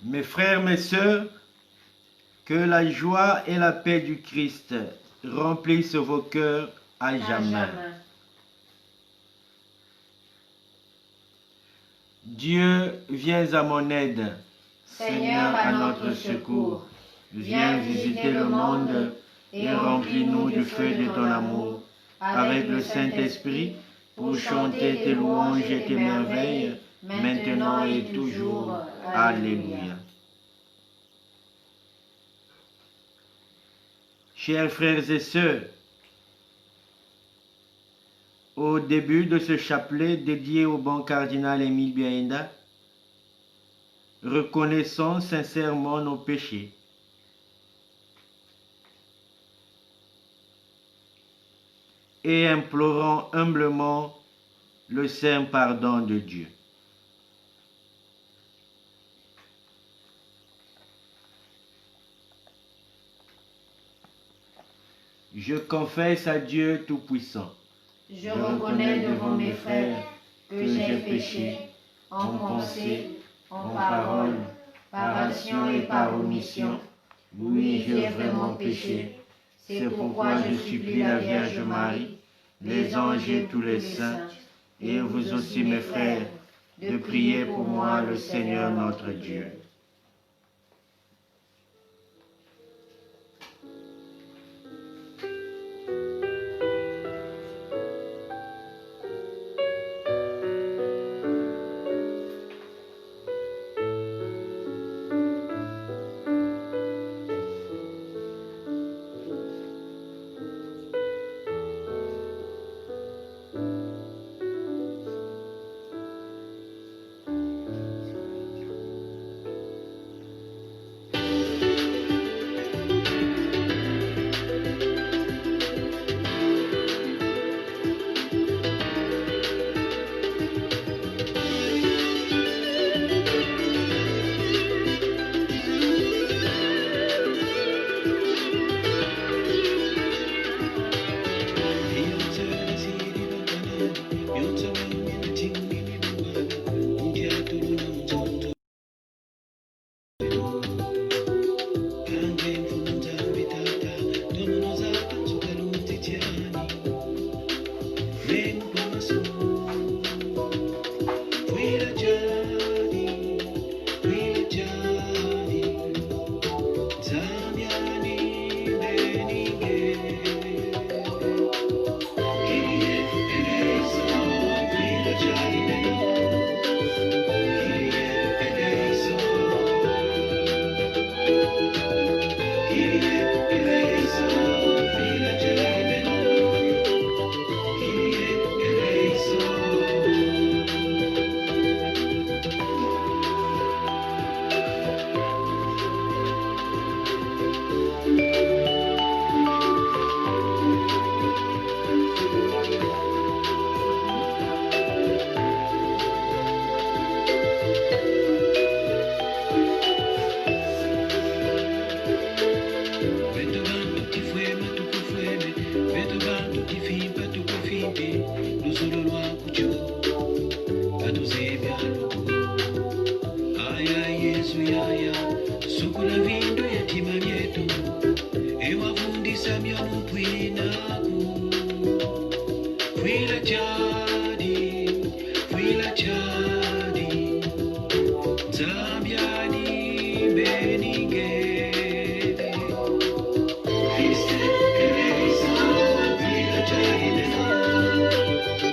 Mes frères, mes sœurs, que la joie et la paix du Christ remplissent vos cœurs à jamais. Dieu, viens à mon aide. Seigneur, à notre secours. Viens visiter le monde et remplis-nous du feu de ton amour, avec le Saint-Esprit, pour chanter tes louanges et tes merveilles, maintenant et toujours. Alléluia. Chers frères et sœurs, au début de ce chapelet dédié au bon cardinal Émile Biaïnda, reconnaissons sincèrement nos péchés. Et implorons humblement le saint pardon de Dieu. Je confesse à Dieu Tout-Puissant. Je reconnais devant mes frères que j'ai péché en pensée, en parole, par action et par omission. Oui, j'ai vraiment péché. C'est pourquoi je supplie la Vierge Marie, les anges et tous les saints, et vous aussi mes frères, de prier pour moi le Seigneur notre Dieu. Aya Yesu yaya sukula vindu yatima vyetu ewafundisa myamupwinaku kwila chadi zambyani beningene Christe eleison kwila chadi beno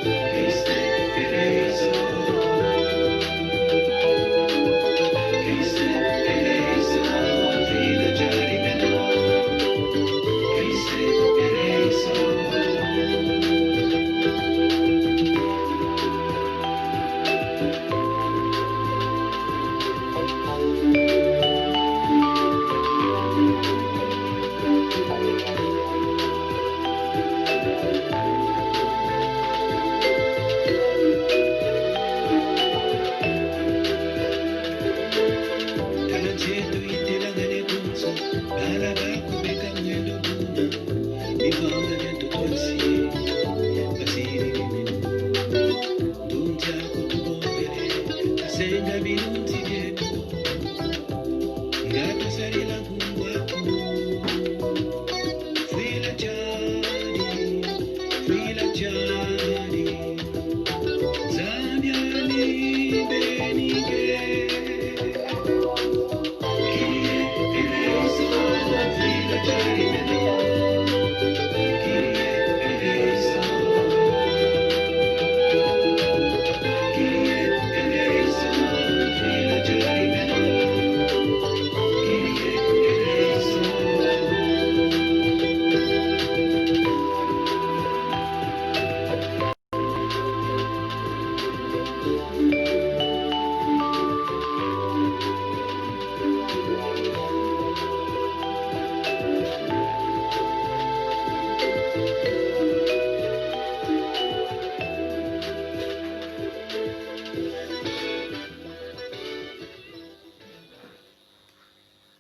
Christe eleison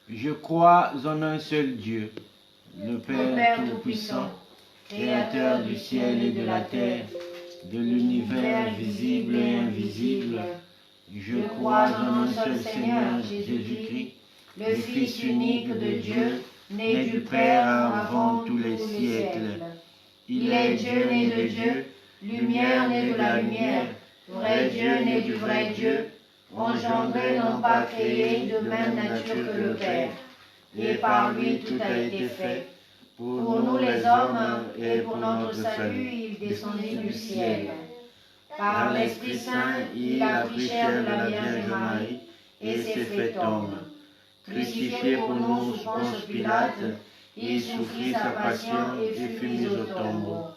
Je crois en un seul Dieu, le Père Tout-Puissant, Créateur du ciel et de la terre, de l'univers visible et invisible. Je crois en un seul Seigneur, Jésus-Christ, le Fils unique de Dieu, né du Père avant tous les siècles. Il est Dieu né de Dieu, lumière née de la lumière, vrai Dieu né du vrai Dieu, engendré non pas créé de même nature que le Père. Et par lui tout a été fait. Pour nous les hommes et pour notre salut, il descendit du ciel. Par l'Esprit Saint, il a pris chair de la Vierge Marie et s'est fait homme. Crucifié pour nous sous Ponce Pilate, il souffrit sa passion et fut mis au tombeau.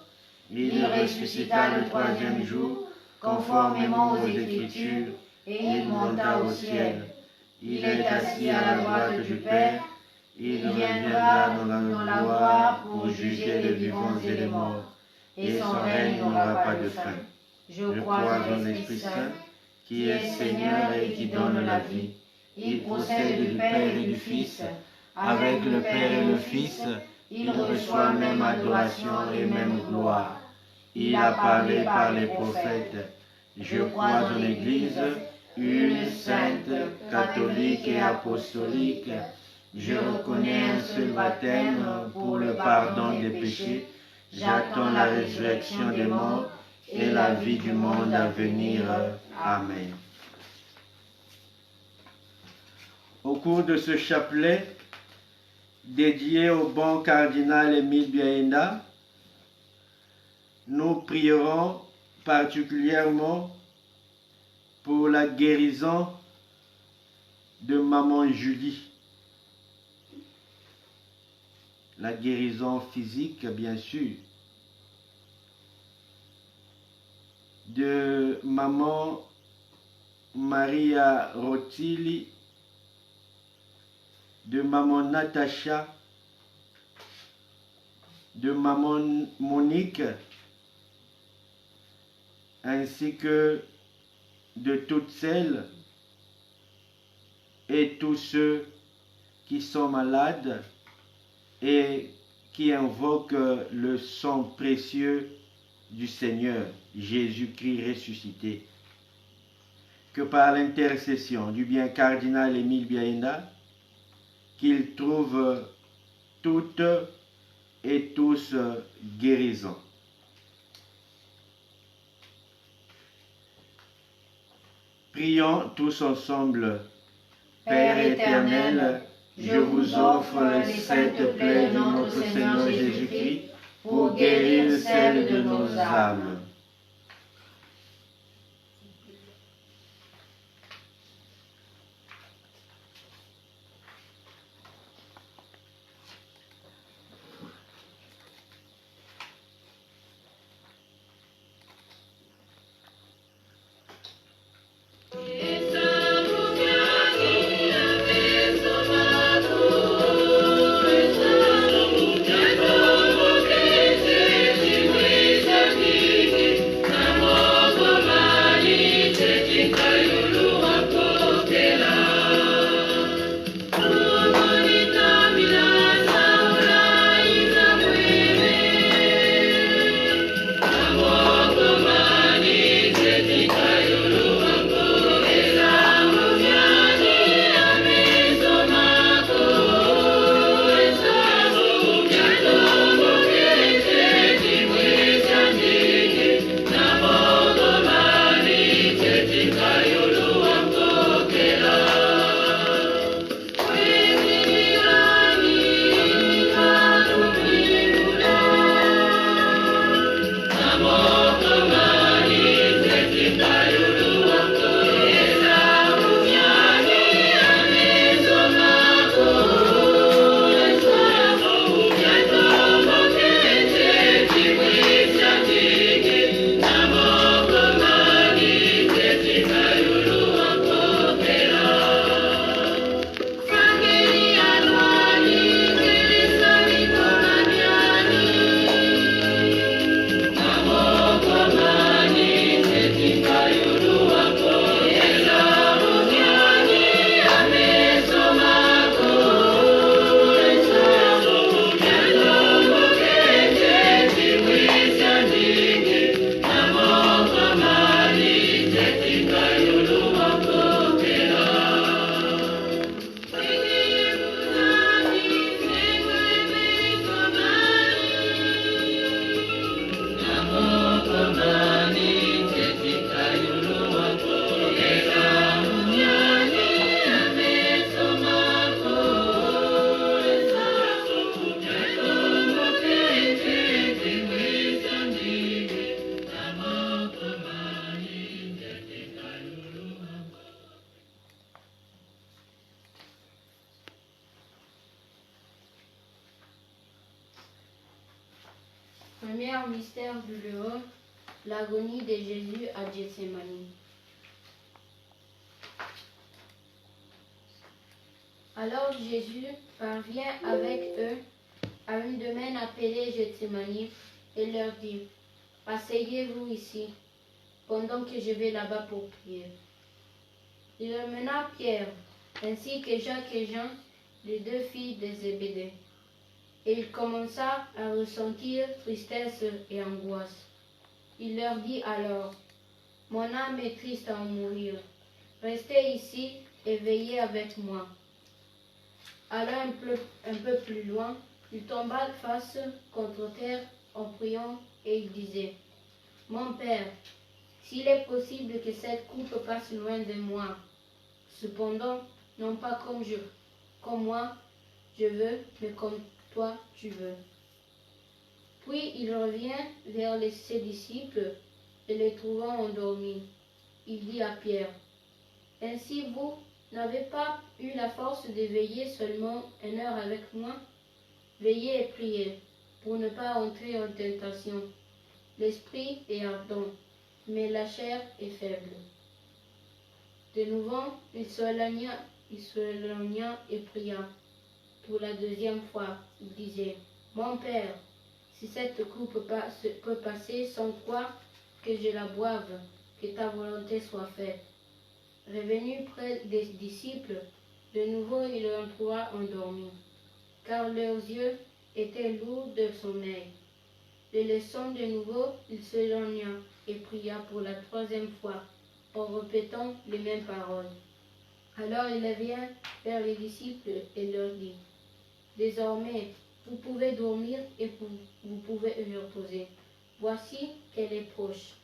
Il ressuscita le troisième jour, conformément aux Écritures, et il monta au ciel. Il est assis à la droite du Père. Il viendra dans la gloire pour juger les vivants et les morts, et son règne n'aura pas de fin. Je crois en l'Esprit Saint, qui est Seigneur et qui donne la vie. Il procède du Père et du Fils. Avec le Père et le Fils, il reçoit même adoration et même gloire. Il a parlé par les prophètes. Je crois en l'Église, une sainte, catholique et apostolique. Je reconnais un seul baptême pour le pardon des péchés. J'attends la résurrection des morts et la vie du monde à venir. Amen. Au cours de ce chapelet dédié au bon cardinal Émile Biaenda, nous prierons particulièrement pour la guérison de Maman Julie. La guérison physique, bien sûr, de Maman Maria Rotili, de Maman Natacha, de Maman Monique, ainsi que de toutes celles et tous ceux qui sont malades et qui invoquent le sang précieux du Seigneur, Jésus-Christ ressuscité. que par l'intercession du bien cardinal Émile Biaïna, qu'il trouve toutes et tous guérison. Prions tous ensemble. Père éternel, je vous offre les saintes plaies de notre Seigneur Jésus-Christ pour guérir celles de nos âmes. Premier mystère douloureux, l'agonie de Jésus à Gethsémani. Alors Jésus parvient avec eux à une domaine appelée Gethsémani et leur dit, « Asseyez-vous ici, pendant que je vais là-bas pour prier. » Il emmena Pierre, ainsi que Jacques et Jean, les deux filles de Zébédée. Et il commença à ressentir tristesse et angoisse. Il leur dit alors, « Mon âme est triste à en mourir. Restez ici et veillez avec moi. » Allant un peu plus loin, il tomba face contre terre en priant et il disait, « Mon Père, s'il est possible que cette coupe passe loin de moi, cependant, non pas comme moi je veux, mais comme toi tu veux. » Puis il revient vers ses disciples et les trouvant endormis, il dit à Pierre, « Ainsi vous n'avez pas eu la force de veiller seulement une heure avec moi? Veillez et priez, pour ne pas entrer en tentation. L'esprit est ardent, mais la chair est faible. » De nouveau, il s'éloigna et pria. Pour la deuxième fois, il disait, « Mon Père, si cette coupe peut passer sans toi que je la boive, que ta volonté soit faite. » Revenu près des disciples, de nouveau il en trouva endormis, car leurs yeux étaient lourds de sommeil. Les laissant de nouveau, il s'éloigna et pria pour la troisième fois. en répétant les mêmes paroles. Alors il vient vers les disciples et leur dit, « Désormais, vous pouvez dormir et vous pouvez vous reposer. Voici qu'elle est proche,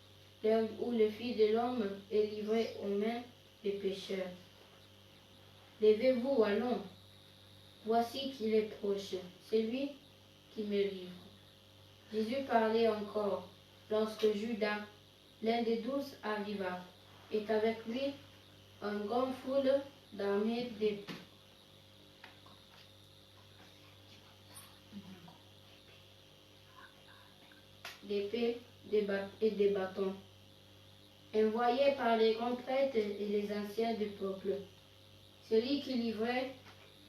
l'heure où le Fils de l'homme est livré aux mains des pécheurs. Levez-vous, allons. Voici qu'il est proche, c'est lui qui me livre. » Jésus parlait encore, lorsque Judas, l'un des 12, arriva, et avec lui une grande foule d'armées d'épées et des bâtons, envoyés par les grands prêtres et les anciens du peuple. Celui qui livrait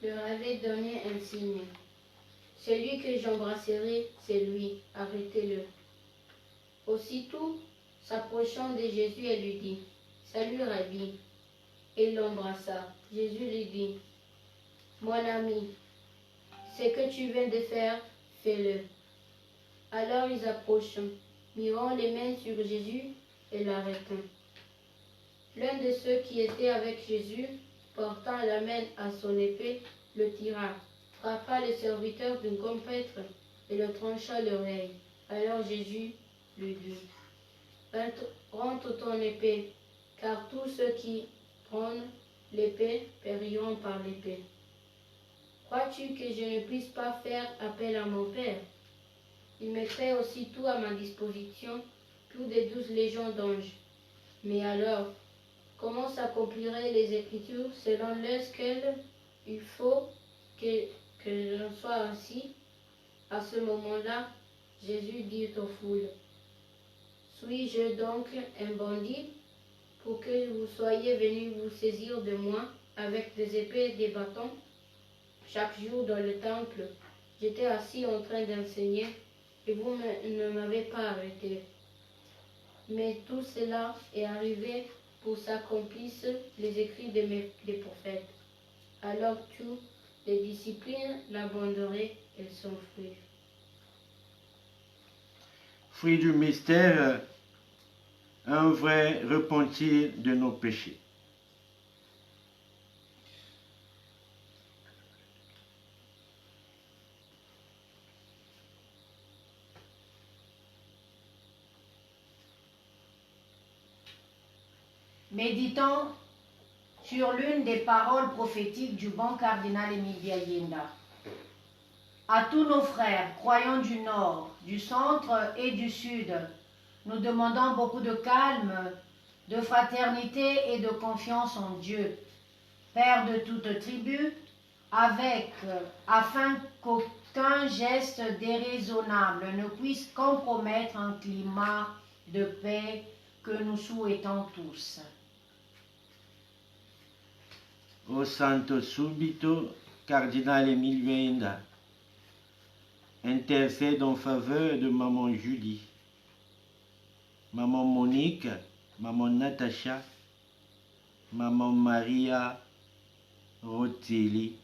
leur avait donné un signe. « Celui que j'embrasserai, c'est lui, arrêtez-le. » Aussitôt, s'approchant de Jésus, elle lui dit, « Salut, Rabbi. » Et il l'embrassa. Jésus lui dit, « Mon ami, ce que tu viens de faire, fais-le. » Alors ils approchent, mirant les mains sur Jésus et l'arrêtant. L'un de ceux qui étaient avec Jésus, portant la main à son épée, le tira, frappa le serviteur d'un grand prêtre et le trancha l'oreille. Alors Jésus lui dit, « Rentre ton épée, car tous ceux qui prennent l'épée périront par l'épée. Crois-tu que je ne puisse pas faire appel à mon Père? Il mettrait aussitôt à ma disposition plus de 12 légions d'anges. Mais alors, comment s'accompliraient les Écritures selon lesquelles il faut que l'on soit ainsi? » À ce moment-là, Jésus dit aux foules, « Suis-je donc un bandit pour que vous soyez venus vous saisir de moi avec des épées et des bâtons? Chaque jour dans le temple, j'étais assis en train d'enseigner et vous ne m'avez pas arrêté. Mais tout cela est arrivé pour s'accomplissent les écrits des prophètes. Alors tous les disciplines l'abandonneraient et s'enfuirent. » Fruit du mystère, un vrai repentir de nos péchés. Méditons sur l'une des paroles prophétiques du bon cardinal Émile Biayenda. À tous nos frères, croyants du Nord, du Centre et du Sud, nous demandons beaucoup de calme, de fraternité et de confiance en Dieu, Père de toute tribu, afin qu'aucun geste déraisonnable ne puisse compromettre un climat de paix que nous souhaitons tous. O Santo Subito, Cardinal Émile Biayenda, intercède en faveur de Maman Julie, Maman Monique, Maman Natacha, Maman Maria Rotelli,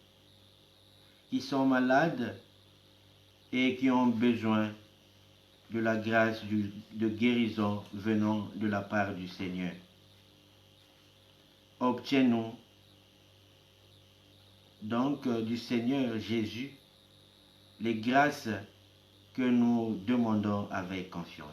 qui sont malades et qui ont besoin de la grâce de guérison venant de la part du Seigneur. Obtiens-nous donc du Seigneur Jésus les grâces que nous demandons avec confiance.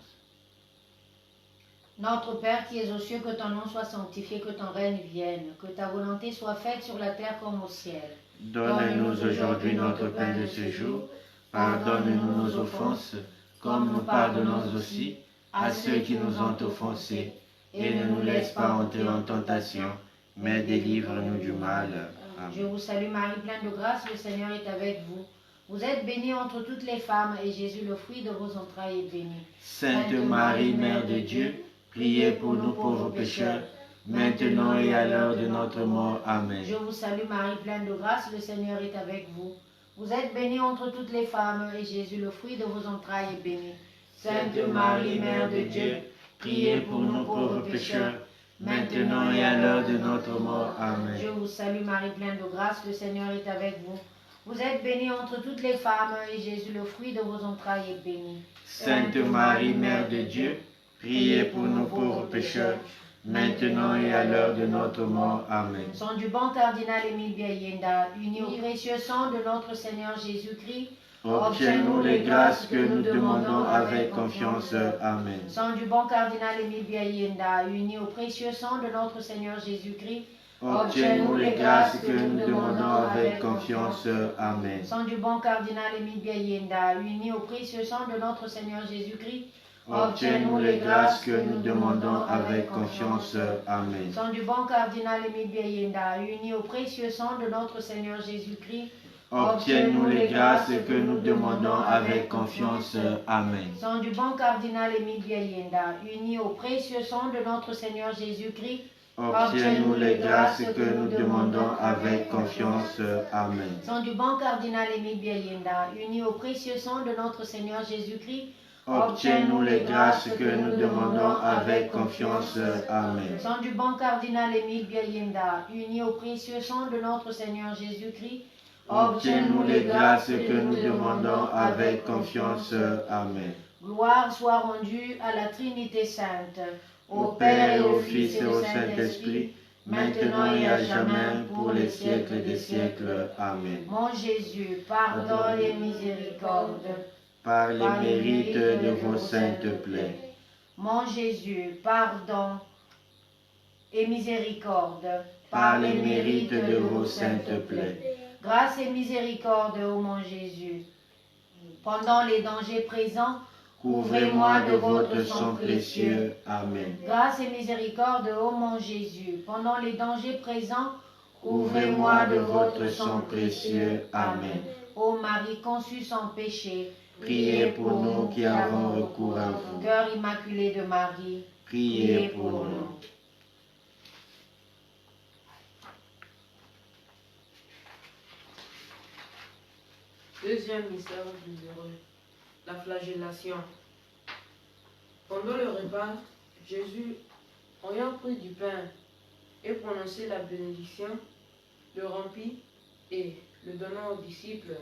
Notre Père qui es aux cieux, que ton nom soit sanctifié, que ton règne vienne, que ta volonté soit faite sur la terre comme au ciel. Donne-nous aujourd'hui notre pain de ce jour. Pardonne-nous nos offenses, comme nous pardonnons aussi à ceux qui nous ont offensés. Et ne nous laisse pas entrer en tentation, mais délivre-nous du mal. Amen. Je vous salue Marie, pleine de grâce, le Seigneur est avec vous. Vous êtes bénie entre toutes les femmes, et Jésus, le fruit de vos entrailles, est béni. Sainte Marie, Mère de Dieu, priez pour nous pauvres pécheurs, maintenant et à l'heure de notre mort. Amen. Je vous salue Marie, pleine de grâce, le Seigneur est avec vous. Vous êtes bénie entre toutes les femmes, et Jésus, le fruit de vos entrailles, est béni. Sainte Marie, Mère de Dieu, priez pour nous pauvres pécheurs, maintenant et à l'heure de notre mort. Amen. Je vous salue Marie, pleine de grâce, le Seigneur est avec vous. Vous êtes bénie entre toutes les femmes, et Jésus, le fruit de vos entrailles, est béni. Sainte Marie, Mère de Dieu, priez pour nous pauvres pécheurs, maintenant et à l'heure de notre mort. Amen. Sang du bon cardinal Émile Biayenda, uni au précieux sang de notre Seigneur Jésus-Christ, Obtiens-nous les grâces que nous demandons avec confiance. Amen. Sang du bon cardinal Émile Biayenda, uni au précieux sang de notre Seigneur Jésus-Christ, Obtiens-nous les grâces que nous demandons avec confiance. Amen. Sang du bon cardinal Émile Biayenda, uni au précieux sang de notre Seigneur Jésus-Christ, Obtiens-nous les grâces que nous demandons avec confiance. Amen. Sang du bon cardinal Émile Biayenda, uni au précieux sang de notre Seigneur Jésus-Christ, Obtiens-nous les grâces que nous demandons avec confiance. Amen. Sang du bon cardinal Émile Biayenda, uni au précieux sang de notre Seigneur Jésus-Christ, Obtiens-nous les grâces que nous demandons avec confiance. Amen. Sang du bon cardinal Émile Biayenda, uni au précieux sang de notre Seigneur Jésus-Christ, Obtiens-nous les grâces que nous demandons avec confiance. Amen. Sang du bon cardinal Émile Biayenda, uni au précieux sang de notre Seigneur Jésus-Christ, Obtiens-nous les grâces que nous demandons avec confiance. Amen. Gloire soit rendue à la Trinité Sainte, Au Père et au Fils et au Saint-Esprit, maintenant et à jamais, pour les siècles des siècles. Amen. Mon Jésus, pardonne et miséricorde. Par les mérites de vos saintes plaies. Mon Jésus, pardon et miséricorde. Par les mérites de vos saintes plaies. Grâce et miséricorde, ô mon Jésus. Pendant les dangers présents, Couvrez-moi de votre sang précieux. Amen. grâce et miséricorde, ô mon Jésus. Pendant les dangers présents, Couvrez-moi de votre sang précieux. Amen. Ô Marie conçue sans péché, Priez pour nous qui avons recours à vous. Cœur immaculé de Marie, Priez pour nous. Deuxième mystère douloureux, la flagellation. Pendant le repas, Jésus, ayant pris du pain et prononcé la bénédiction, le rompit et, le donnant aux disciples,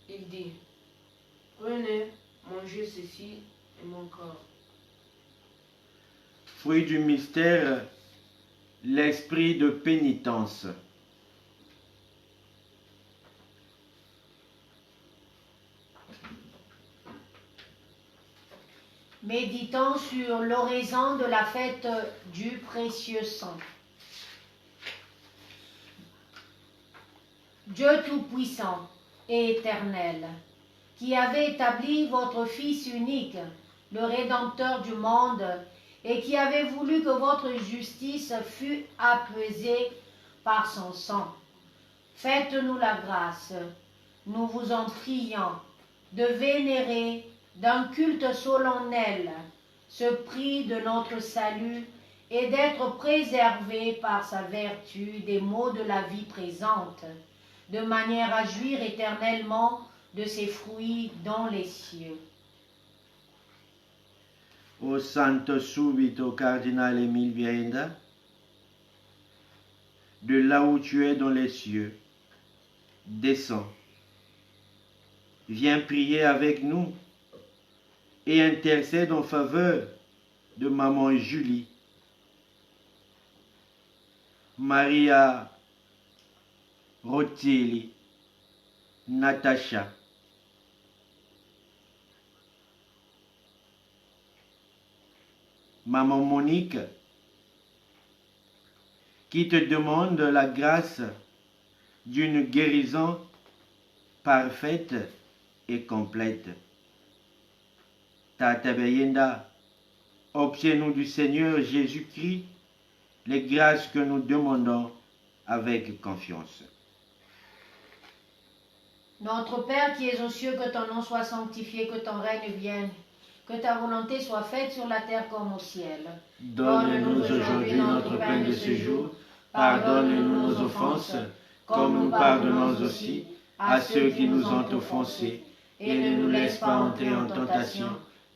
il dit: Prenez, mangez ceci et mon corps. Fruit du mystère, l'esprit de pénitence. méditons sur l'oraison de la fête du précieux sang. Dieu Tout-Puissant et Éternel, qui avez établi votre Fils unique, le Rédempteur du monde, et qui avez voulu que votre justice fût apaisée par son sang. Faites-nous la grâce, nous vous en prions, de vénérer d'un culte solennel ce prix de notre salut et d'être préservés par sa vertu des maux de la vie présente, de manière à jouir éternellement de ses fruits dans les cieux. Ô Santo Subito Cardinal Émile Biayenda, de là où tu es dans les cieux, descends, viens prier avec nous et intercède en faveur de maman Julie, Maria, Rotilli, Natacha, maman Monique, qui te demande la grâce d'une guérison parfaite et complète. Tata Biayenda, obtiens-nous du Seigneur Jésus-Christ les grâces que nous demandons avec confiance. Notre Père qui es aux cieux, que ton nom soit sanctifié, que ton règne vienne, que ta volonté soit faite sur la terre comme au ciel. Donne-nous aujourd'hui notre pain de ce jour. Pardonne-nous nos offenses, comme nous pardonnons aussi à ceux qui nous ont offensés. Et ne nous laisse pas entrer en tentation,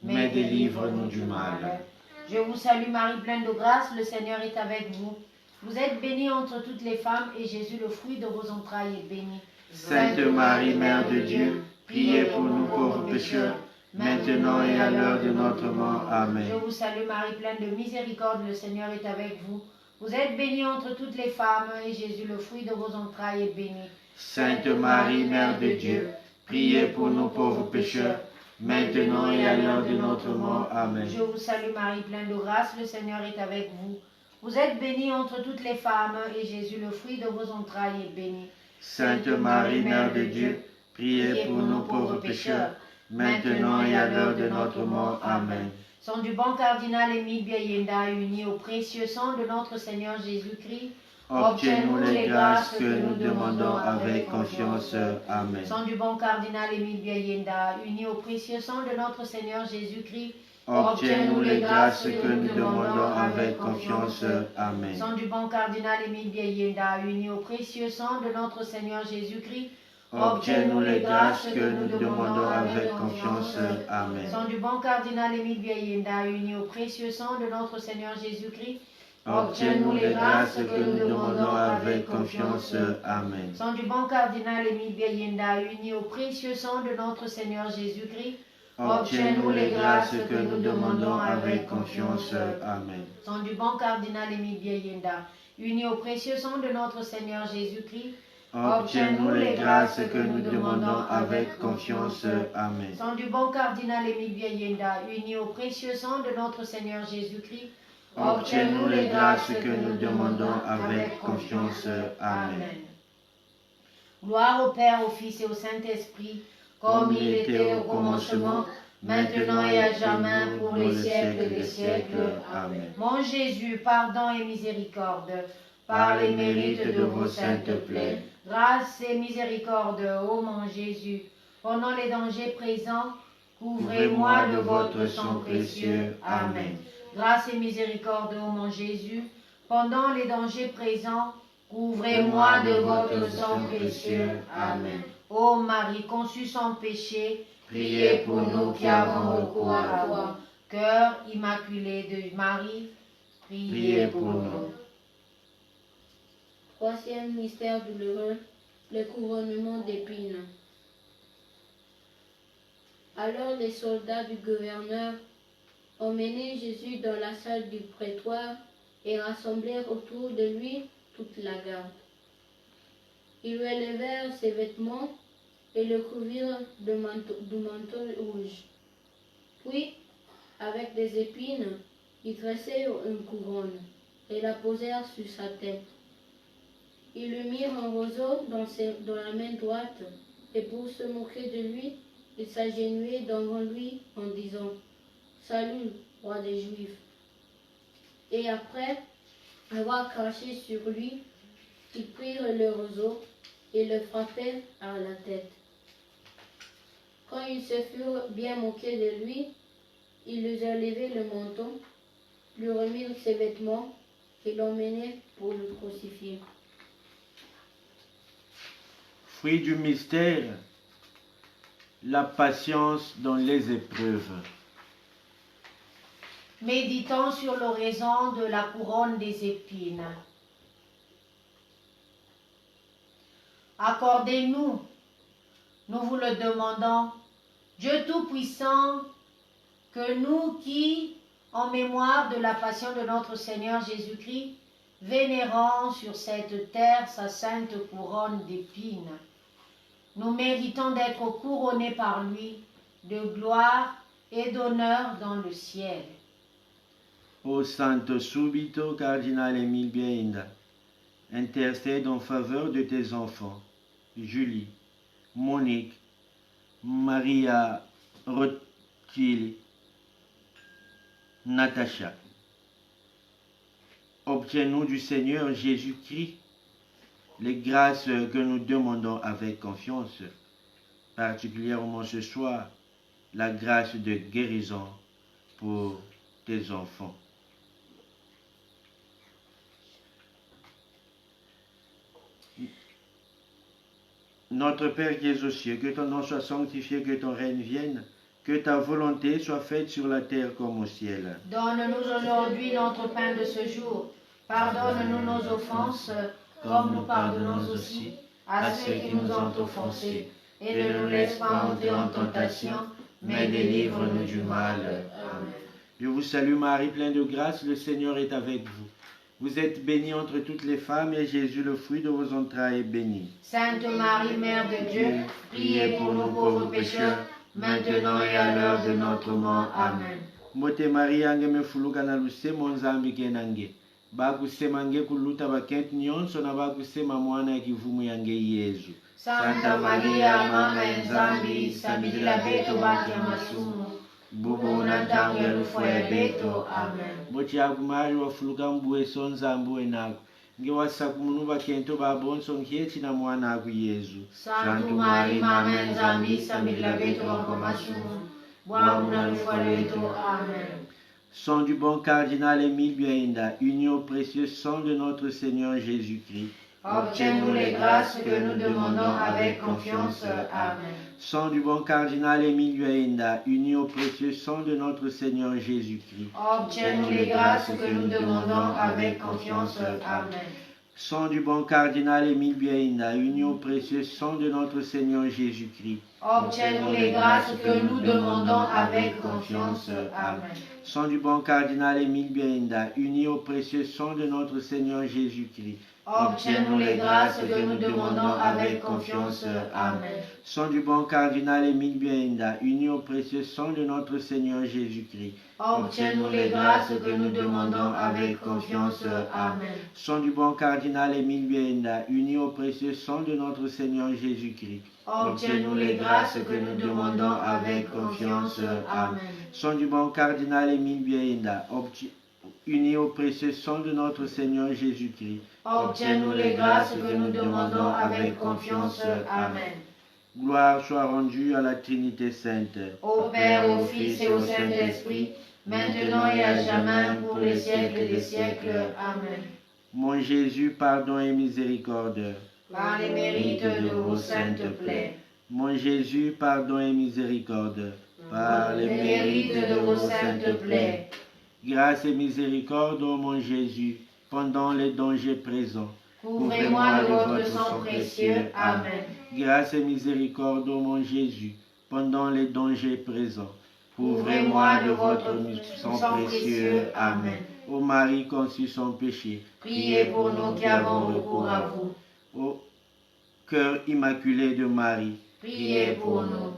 mais délivre-nous du mal. Je vous salue Marie, pleine de grâce, le Seigneur est avec vous. Vous êtes bénie entre toutes les femmes, et Jésus, le fruit de vos entrailles, est béni. Sainte Marie, Mère de Dieu, priez pour nous pauvres pécheurs, maintenant et à l'heure de notre mort. Amen. Je vous salue Marie, pleine de miséricorde, le Seigneur est avec vous. Vous êtes bénie entre toutes les femmes, et Jésus, le fruit de vos entrailles, est béni. Sainte Marie, Mère de Dieu, priez pour nous pauvres pécheurs, maintenant et à l'heure de notre mort. Amen. Je vous salue Marie, pleine de grâce, le Seigneur est avec vous. Vous êtes bénie entre toutes les femmes, et Jésus, le fruit de vos entrailles, est béni. Sainte Marie, Mère de Dieu, priez pour nous pauvres pécheurs, maintenant et à l'heure de notre mort. Amen. Sang du bon cardinal Émile Biayenda, uni au précieux sang de notre Seigneur Jésus-Christ, obtiens-nous les grâces que nous demandons avec confiance. Amen. Sang du bon cardinal Émile Biayenda, uni au précieux sang de notre Seigneur Jésus-Christ, obtiens-nous les grâces que nous demandons avec confiance. Amen. Sang du bon cardinal Émile Biayenda, uni au précieux sang de notre Seigneur Jésus-Christ, obtiens-nous les grâces que nous demandons avec confiance. Amen. Sang du bon cardinal Émile Biayenda, uni au précieux sang de notre Seigneur Jésus-Christ, obtiens-nous les grâces que nous demandons avec confiance. Amen. Sang du bon cardinal Émile Biayenda, uni au précieux sang de notre Seigneur Jésus-Christ, obtiens-nous les grâces que nous demandons avec confiance. Amen. Sang du bon cardinal Émile Biayenda, uni au précieux sang de notre Seigneur Jésus-Christ, obtiens-nous les grâces que nous demandons avec confiance. Amen. Sang du bon cardinal Émile Biayenda, uni au précieux sang de notre Seigneur Jésus-Christ, obtiens-nous les grâces que nous demandons avec confiance. Amen. Gloire au Père, au Fils et au Saint-Esprit, comme il était au commencement, maintenant et à jamais, pour les siècles des siècles. Amen. Mon Jésus, pardon et miséricorde, par les mérites de vos saintes plaies, grâce et miséricorde, ô mon Jésus, pendant les dangers présents, couvrez-moi de votre sang précieux. Amen. Grâce et miséricorde, ô mon Jésus, pendant les dangers présents, couvrez-moi de votre sang précieux. Amen. Ô Marie, conçue sans péché, priez pour nous qui avons recours à toi. Cœur immaculé de Marie, priez pour nous. Troisième mystère douloureux, le couronnement d'épines. Alors les soldats du gouverneur emmenaient Jésus dans la salle du prétoire et rassemblèrent autour de lui toute la garde. Ils lui élevèrent ses vêtements et le couvrirent du manteau rouge. Puis, avec des épines, ils tressèrent une couronne et la posèrent sur sa tête. Ils lui mirent un roseau dans la main droite, et pour se moquer de lui, ils s'agenouillaient devant lui en disant « Salut, roi des Juifs !» Et après avoir craché sur lui, ils prirent le roseau et le frappèrent à la tête. Quand ils se furent bien moqués de lui, ils lui enlevèrent le menton, lui remirent ses vêtements et l'emmenèrent pour le crucifier. Fruit du mystère, la patience dans les épreuves. Méditons sur l'oraison de la couronne des épines. Accordez-nous, nous vous le demandons, Dieu Tout-Puissant, que nous qui, en mémoire de la passion de notre Seigneur Jésus-Christ, vénérons sur cette terre sa sainte couronne d'épines, nous méritons d'être couronnés par lui de gloire et d'honneur dans le ciel. Ô Santo Subito Cardinal Émile Biayenda, intercède en faveur de tes enfants, Julie, Monique, Maria Rothschild, Natacha. Obtiens-nous du Seigneur Jésus-Christ les grâces que nous demandons avec confiance, particulièrement ce soir, la grâce de guérison pour tes enfants. Notre Père qui es aux cieux, que ton nom soit sanctifié, que ton règne vienne, que ta volonté soit faite sur la terre comme au ciel. Donne-nous aujourd'hui notre pain de ce jour. Pardonne-nous nos offenses, comme nous pardonnons aussi à ceux qui nous ont offensés. Et ne nous laisse pas entrer en tentation, mais délivre-nous du mal. Amen. Je vous salue Marie, pleine de grâce, le Seigneur est avec vous. Vous êtes bénie entre toutes les femmes, et Jésus, le fruit de vos entrailles, est béni. Sainte Marie, Mère de Dieu, priez pour nous pauvres pécheurs, maintenant et à l'heure de notre mort. Amen. Mote Maria ange mefuluka na lusemo nzambi kenange. Bakusema nge kuluta bakenti nyonso na bakusema mwana ya kivumu yange Yesu. Santa Maria, mama ya nzambi, sabidila beto bati ya masumu. Bubu unantangu ya lufu ya beto. Amen. Mochi agumari wafuluka mbuwe sonza mbuwe nako. Nge wasakumunu bakento babonso nkieti na mwana aku Yesu. Santa Maria, mama ya nzambi, sabidila beto bati masumu. Bubu na lufu ya beto. Amen. Sang du bon cardinal Émile Biaenda, uni au précieux sang de notre Seigneur Jésus-Christ. Obtiens-nous les grâces que nous demandons avec confiance. Amen. Sang du bon cardinal Émile Biaenda, uni au précieux sang de notre Seigneur Jésus-Christ. Obtiens-nous les grâces que nous demandons avec confiance. Amen. Sang du bon cardinal Émile Biaenda, uni au précieux sang de notre Seigneur Jésus-Christ. Obtiens-nous les grâces que nous demandons avec confiance. Amen. Sang du bon cardinal Émile Biaenda, uni au précieux sang de notre Seigneur Jésus-Christ. Obtiens-nous les grâces que nous demandons avec confiance. Amen. Sang du bon cardinal Émile Biaenda, uni au précieux sang de notre Seigneur Jésus-Christ. Obtiens-nous les grâces que nous demandons avec confiance. Amen. Sang du bon cardinal Émile Biaenda, uni au précieux sang de notre Seigneur Jésus-Christ. Obtiens-nous les grâces que nous demandons avec confiance. Amen. Sang du bon cardinal Émile Biaenda, uni au précieux sang de notre Seigneur Jésus-Christ. Obtiens-nous les grâces que nous demandons avec confiance. Amen. Gloire soit rendue à la Trinité Sainte. Au Père, au Fils et au Saint-Esprit, maintenant et à jamais, pour les siècles des siècles. Amen. Mon Jésus, pardon et miséricorde. Par les mérites de vos saintes plaies. Mon Jésus, pardon et miséricorde. Par les mérites de vos saintes plaies. Grâce et miséricorde, ô mon Jésus, pendant les dangers présents. Couvrez-moi de votre sang précieux. Amen. Grâce et miséricorde, ô mon Jésus, pendant les dangers présents. Couvrez-moi de votre sang précieux. Amen. Ô Marie conçue sans péché, priez pour nous qui avons recours à vous. Ô cœur immaculé de Marie, priez pour nous.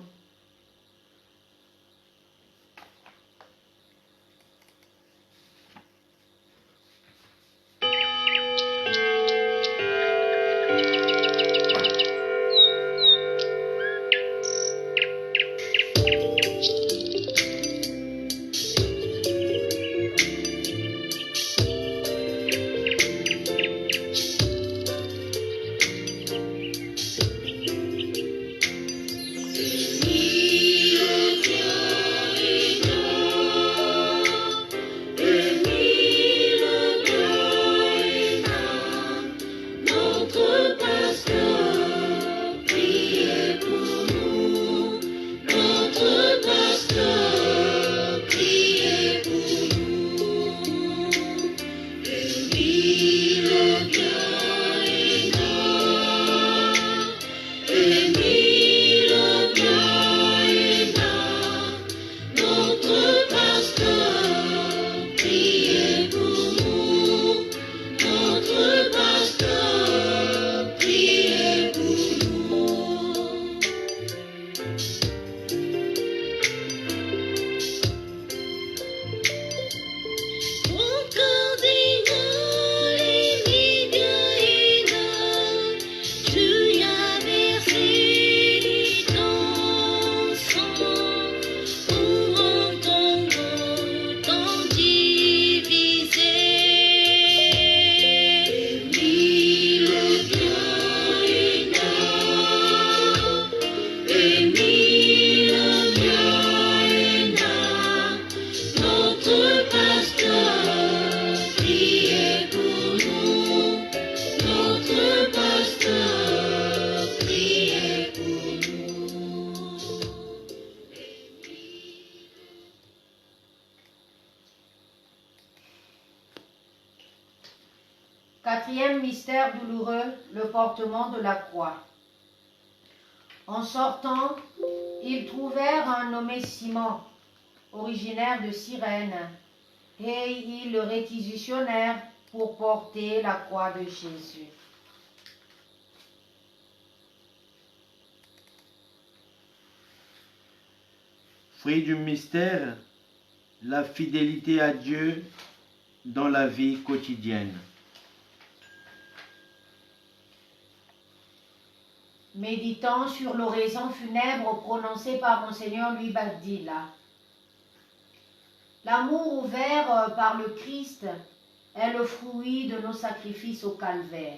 Quatrième mystère douloureux, le portement de la croix. En sortant, ils trouvèrent un nommé Simon, originaire de Cyrène, et ils le réquisitionnèrent pour porter la croix de Jésus. Fruit du mystère, la fidélité à Dieu dans la vie quotidienne. Méditant sur l'oraison funèbre prononcée par Monseigneur Louis Badilla. L'amour ouvert par le Christ est le fruit de nos sacrifices au calvaire.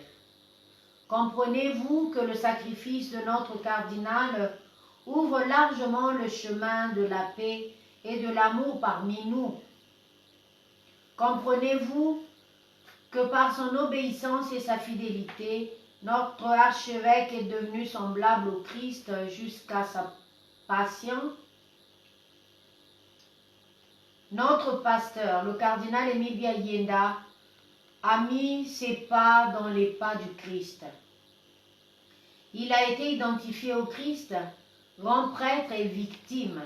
Comprenez-vous que le sacrifice de notre cardinal ouvre largement le chemin de la paix et de l'amour parmi nous? Comprenez-vous que par son obéissance et sa fidélité, notre archevêque est devenu semblable au Christ jusqu'à sa passion? Notre pasteur, le cardinal Émile Biayenda, a mis ses pas dans les pas du Christ. Il a été identifié au Christ, grand prêtre et victime.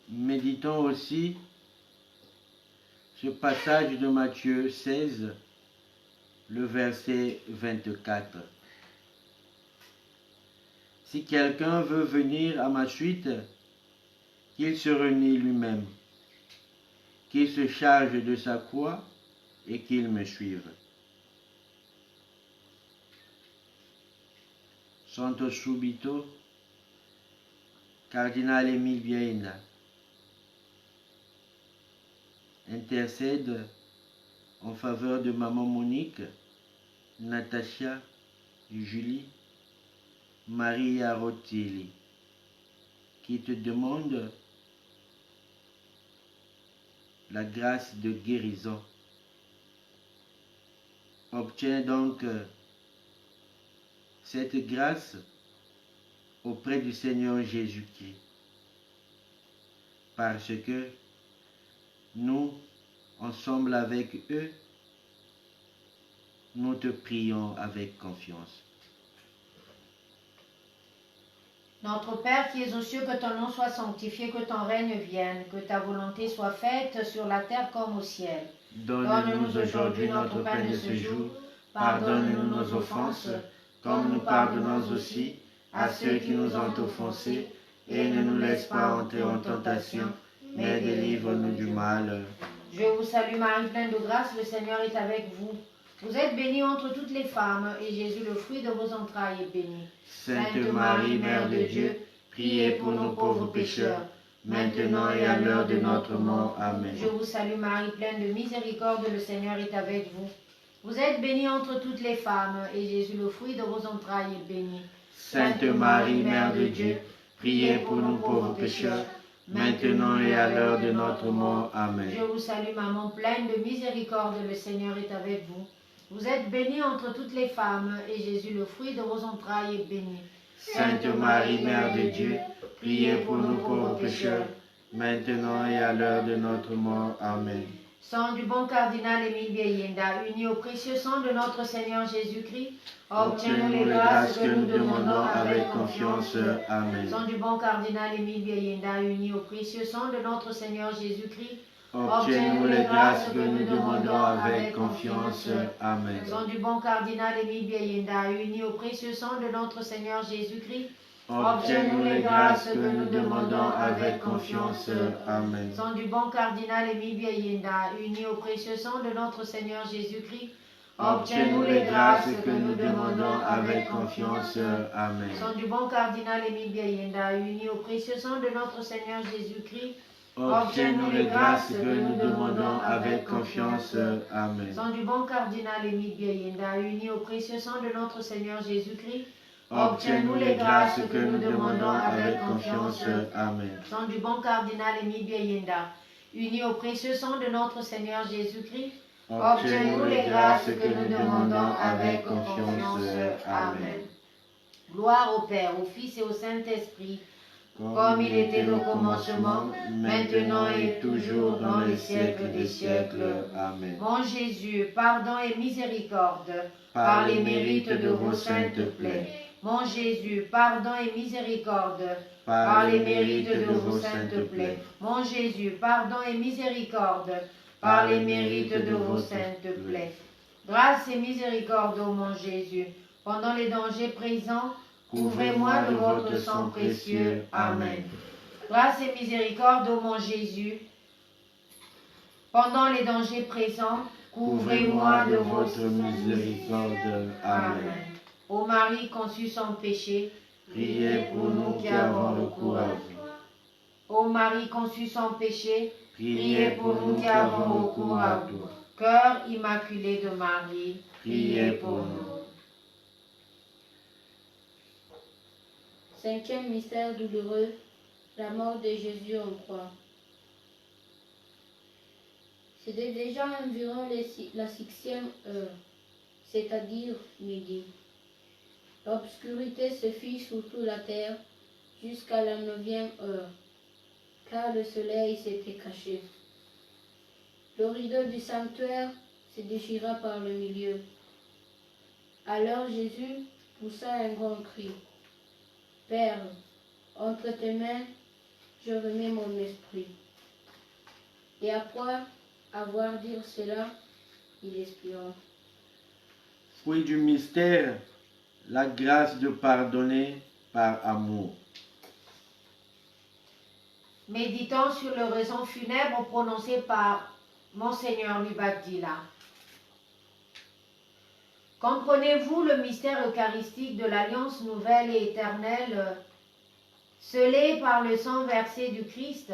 Méditons aussi ce passage de Matthieu 16, le verset 24. Si quelqu'un veut venir à ma suite, qu'il se renie lui-même, qu'il se charge de sa croix et qu'il me suive. Santo subito, Cardinal Émile Biayenda, intercède en faveur de maman Monique, Natacha, Julie, Maria Rotilli, qui te demande la grâce de guérison. Obtiens donc cette grâce auprès du Seigneur Jésus-Christ, parce que nous, ensemble avec eux, nous te prions avec confiance. Notre Père qui es aux cieux, que ton nom soit sanctifié, que ton règne vienne, que ta volonté soit faite sur la terre comme au ciel. Donne-nous aujourd'hui notre pain de ce jour. Pardonne-nous nos offenses, comme nous pardonnons aussi à ceux qui nous ont offensés, et ne nous laisse pas entrer en tentation, mais délivre-nous du mal. Je vous salue Marie, pleine de grâce, le Seigneur est avec vous. Vous êtes bénie entre toutes les femmes, et Jésus, le fruit de vos entrailles, est béni. Sainte Marie, Mère de Dieu, priez pour nos pauvres pécheurs, maintenant et à l'heure de notre mort. Amen. Je vous salue Marie, pleine de miséricorde, le Seigneur est avec vous. Vous êtes bénie entre toutes les femmes, et Jésus, le fruit de vos entrailles, est béni. Sainte Marie, Mère de Dieu, priez pour nous pauvres pécheurs, maintenant et à l'heure de notre mort. Amen. Je vous salue, Maman pleine de miséricorde, le Seigneur est avec vous. Vous êtes bénie entre toutes les femmes, et Jésus, le fruit de vos entrailles, est béni. Sainte Marie, Mère de Dieu, priez pour nous pauvres pécheurs, maintenant et à l'heure de notre mort. Amen. Sang du bon cardinal Émile Biayenda, uni au précieux sang de notre Seigneur Jésus-Christ, obtiens-nous les grâces que nous demandons avec confiance. Amen. Sang du bon cardinal Émile Biayenda, uni au précieux sang de notre Seigneur Jésus-Christ, obtiens-nous les grâces que nous demandons avec confiance. Amen. Sang du bon cardinal Émile Biayenda, uni au précieux sang de notre Seigneur Jésus-Christ, obtiens-nous les grâces que nous demandons avec confiance. Amen. Sang du bon cardinal Émile Biayenda, uni au précieux sang de notre Seigneur Jésus-Christ, obtiens-nous les grâces que nous demandons avec confiance. Amen. Sang du bon cardinal Émile Biayenda, uni au précieux sang de notre Seigneur Jésus-Christ, obtiens-nous les grâces que nous demandons avec confiance. Amen. Sang du bon cardinal Émile Biayenda, uni au précieux sang de notre Seigneur Jésus-Christ, obtiens-nous les grâces que nous demandons avec confiance. Amen. Sang du bon cardinal Émile Biayenda, uni au précieux sang de notre Seigneur Jésus-Christ, obtiens-nous les grâces que nous demandons avec confiance. Amen. Gloire au Père, au Fils et au Saint-Esprit, comme il était au commencement, maintenant et toujours dans les siècles des siècles. Amen. Mon Jésus, pardon et miséricorde, par les mérites de vos saintes plaies. Mon Jésus, pardon et miséricorde, par les mérites de vos saintes plaies. Mon Jésus, pardon et miséricorde, par les mérites de vos saintes plaies. Grâce et miséricorde, ô mon Jésus, pendant les dangers présents, couvrez-moi de votre sang précieux. Amen. Grâce et miséricorde, ô mon Jésus, pendant les dangers présents, couvrez-moi de votre miséricorde. Amen. Ô Marie conçue sans péché, Priez pour nous qui avons recours à vous. Ô Marie conçue sans péché, Priez pour nous qui avons recours à vous. Cœur immaculé de Marie, Priez pour nous. Cinquième mystère douloureux, la mort de Jésus en croix. C'était déjà environ la 6e heure, c'est-à-dire midi. L'obscurité se fit sur toute la terre jusqu'à la 9e heure, car le soleil s'était caché. Le rideau du sanctuaire se déchira par le milieu. Alors Jésus poussa un grand cri. « Père, entre tes mains, je remets mon esprit. » Et après avoir dit cela, il expira. Fruit du mystère, la grâce de pardonner par amour. Méditant sur l'oraison funèbre prononcée par Monseigneur Lubadila. Comprenez-vous le mystère eucharistique de l'alliance nouvelle et éternelle, scellée par le sang versé du Christ?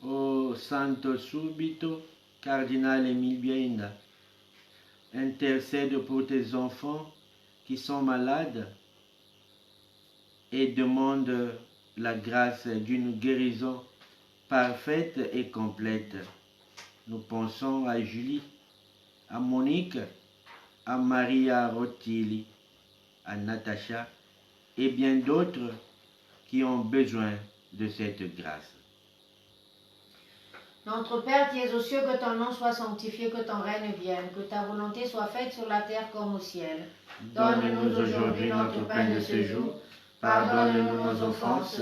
Ô Santo Subito, Cardinal Émile Biaïnda, intercède pour tes enfants qui sont malades et demande la grâce d'une guérison parfaite et complète. Nous pensons à Julie, à Monique, à Maria Rotili, à Natacha et bien d'autres qui ont besoin de cette grâce. Notre Père qui es aux cieux, que ton nom soit sanctifié, que ton règne vienne, que ta volonté soit faite sur la terre comme au ciel. Donne-nous aujourd'hui notre pain de ce jour. Pardonne-nous nos offenses,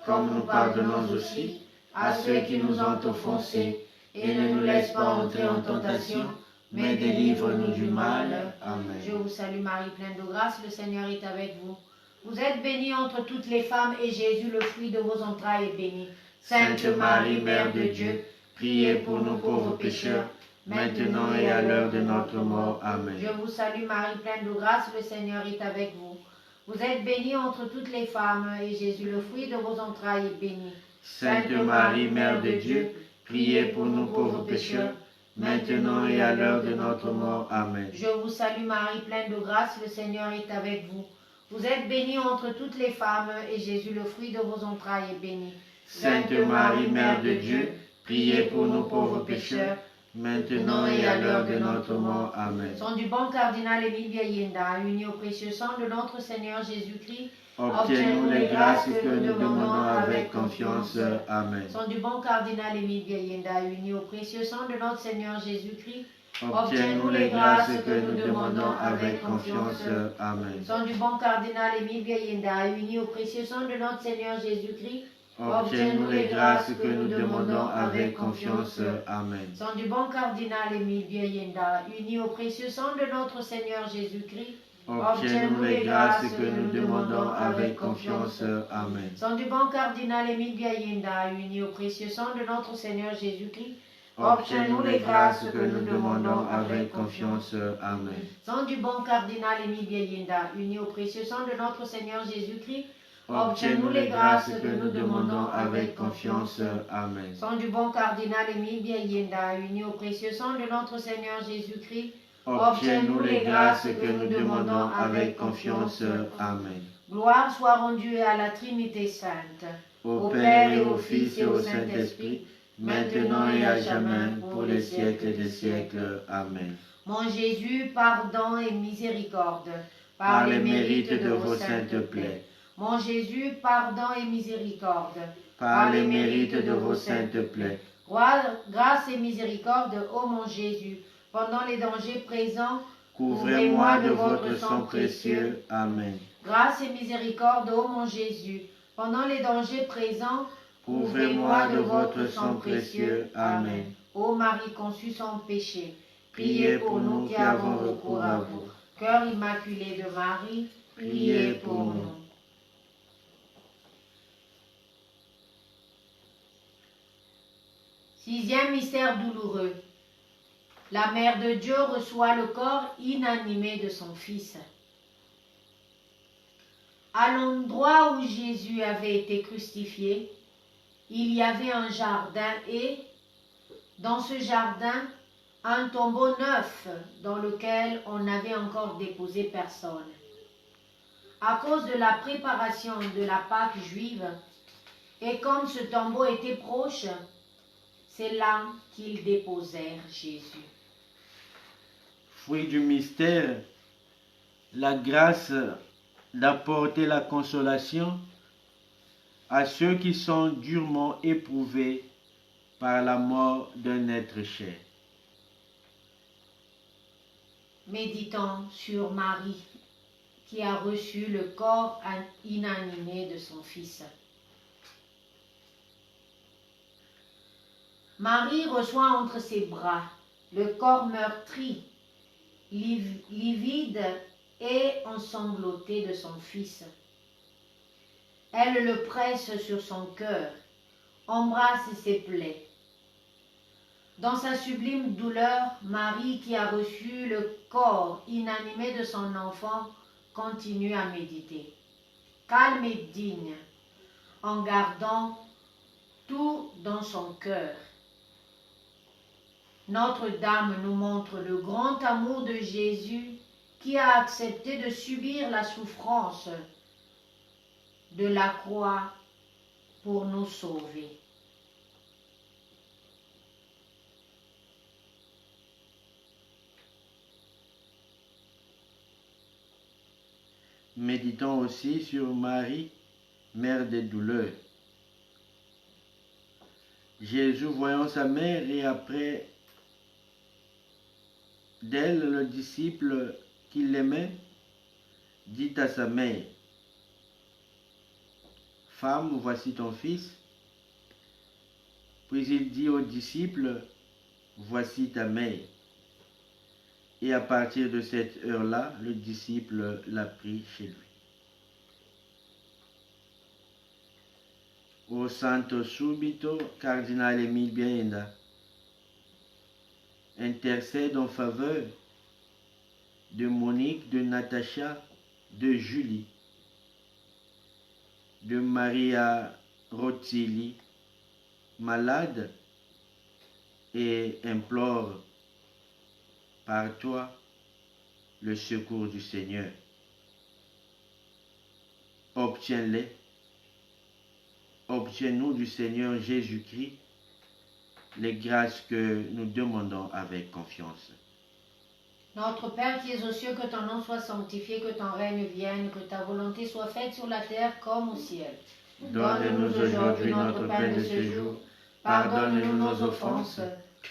comme nous pardonnons aussi à ceux qui nous ont offensés. Et ne nous laisse pas entrer en tentation, mais délivre-nous du mal. Amen. Je vous salue Marie, pleine de grâce, le Seigneur est avec vous. Vous êtes bénie entre toutes les femmes, et Jésus, le fruit de vos entrailles, est béni. Sainte Marie, Mère de Dieu, priez pour nous pauvres pécheurs, maintenant et à l'heure de notre mort. Amen. Je vous salue Marie, pleine de grâce, le Seigneur est avec vous. Vous êtes bénie entre toutes les femmes, et Jésus, le fruit de vos entrailles, est béni. Sainte Marie, Mère de Dieu, priez pour nous pauvres pécheurs, maintenant et à l'heure de notre mort. Amen. Je vous salue Marie, pleine de grâce, le Seigneur est avec vous. Vous êtes bénie entre toutes les femmes, et Jésus, le fruit de vos entrailles, est béni. Sainte Marie, Mère de Dieu, priez pour nous pauvres pécheurs, maintenant et à l'heure de notre mort. Amen. Sang du bon cardinal Émile Biaïnda, uni au précieux sang de notre Seigneur Jésus-Christ, obtiens-nous les grâces que nous demandons avec confiance. Amen. Sang du bon cardinal Émile Biaïnda, uni au précieux sang de notre Seigneur Jésus-Christ, obtiens-nous les grâces que nous demandons avec confiance. Amen. Sang du bon cardinal Émile Biaïnda, uni au précieux sang de notre Seigneur Jésus-Christ, obtiens-nous les grâces que nous demandons avec confiance. Amen. Sang du bon cardinal Émile Biaïnda, uni au précieux sang de notre Seigneur Jésus-Christ, obtiens-nous les grâces que nous demandons avec confiance. Amen. Sang du bon cardinal Émile Biaïnda, uni au précieux sang de notre Seigneur Jésus-Christ, obtiens-nous les grâces que nous demandons avec confiance. Amen. Sang du bon cardinal Émile Biaïnda, uni au précieux sang de notre Seigneur Jésus-Christ, obtiens-nous les grâces que nous demandons avec confiance. Amen. Sang du bon cardinal Émile Biaïnda, uni au précieux sang de notre Seigneur Jésus-Christ, obtiens-nous les grâces que nous demandons avec confiance. Amen. Gloire soit rendue à la Trinité sainte, au Père et au Fils et au Saint-Esprit, maintenant et à jamais, pour les siècles des siècles. Amen. Mon Jésus, pardon et miséricorde, par les mérites de vos saintes plaies. Mon Jésus, pardon et miséricorde, par les mérites de vos saintes plaies. Grâce et miséricorde, ô mon Jésus, pendant les dangers présents, Couvrez-moi de votre sang précieux. Amen. Grâce et miséricorde, ô mon Jésus, pendant les dangers présents, Couvrez-moi de votre sang précieux. Amen. Ô Marie conçue sans péché, Priez pour nous qui avons recours à vous. Cœur immaculé de Marie, priez pour nous. Sixième mystère douloureux. La Mère de Dieu reçoit le corps inanimé de son Fils. À l'endroit où Jésus avait été crucifié, il y avait un jardin et, dans ce jardin, un tombeau neuf dans lequel on n'avait encore déposé personne. À cause de la préparation de la Pâque juive, et comme ce tombeau était proche, c'est là qu'ils déposèrent Jésus. Fruit du mystère, la grâce d'apporter la consolation à ceux qui sont durement éprouvés par la mort d'un être cher. Méditons sur Marie, qui a reçu le corps inanimé de son Fils. Marie reçoit entre ses bras le corps meurtri, livide et ensanglanté de son Fils. Elle le presse sur son cœur, embrasse ses plaies. Dans sa sublime douleur, Marie, qui a reçu le corps inanimé de son enfant, continue à méditer, calme et digne, en gardant tout dans son cœur. Notre-Dame nous montre le grand amour de Jésus qui a accepté de subir la souffrance de la croix pour nous sauver. Méditons aussi sur Marie, mère des douleurs. Jésus, voyant sa mère et après d'elle le disciple qui l'aimait, dit à sa mère, « Femme, voici ton fils. » Puis il dit au disciple, « Voici ta mère. » Et à partir de cette heure-là, le disciple l'a pris chez lui. O Santo Subito, Cardinal Emile Biaenda, intercède en faveur de Monique, de Natacha, de Julie, de Maria Rotilli, malade, et implore par toi le secours du Seigneur. Obtiens-les. Obtiens-nous du Seigneur Jésus-Christ les grâces que nous demandons avec confiance. Notre Père qui es aux cieux, que ton nom soit sanctifié, que ton règne vienne, que ta volonté soit faite sur la terre comme au ciel. Donne-nous aujourd'hui notre pain de ce jour. Pardonne-nous nos offenses,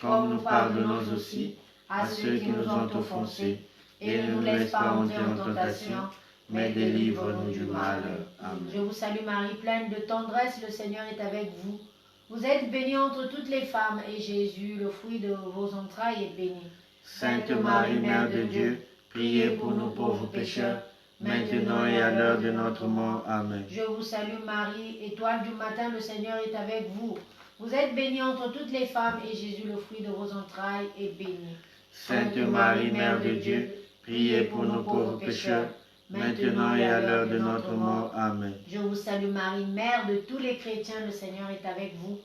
comme nous pardonnons aussi à ceux qui nous ont offensés. Et ne nous laisse pas entrer en tentation, mais délivre-nous du mal. Amen. Je vous salue Marie, pleine de tendresse, le Seigneur est avec vous. Vous êtes bénie entre toutes les femmes, et Jésus, le fruit de vos entrailles, est béni. Sainte Marie, Mère de Dieu, priez pour nous pauvres pécheurs, maintenant et à l'heure de notre mort. Amen. Je vous salue Marie, étoile du matin, le Seigneur est avec vous. Vous êtes bénie entre toutes les femmes, et Jésus, le fruit de vos entrailles, est béni. Sainte Marie, Mère de Dieu, priez pour nous pauvres pécheurs, maintenant et à l'heure de notre mort. Amen. Je vous salue Marie, Mère de tous les chrétiens, le Seigneur est avec vous.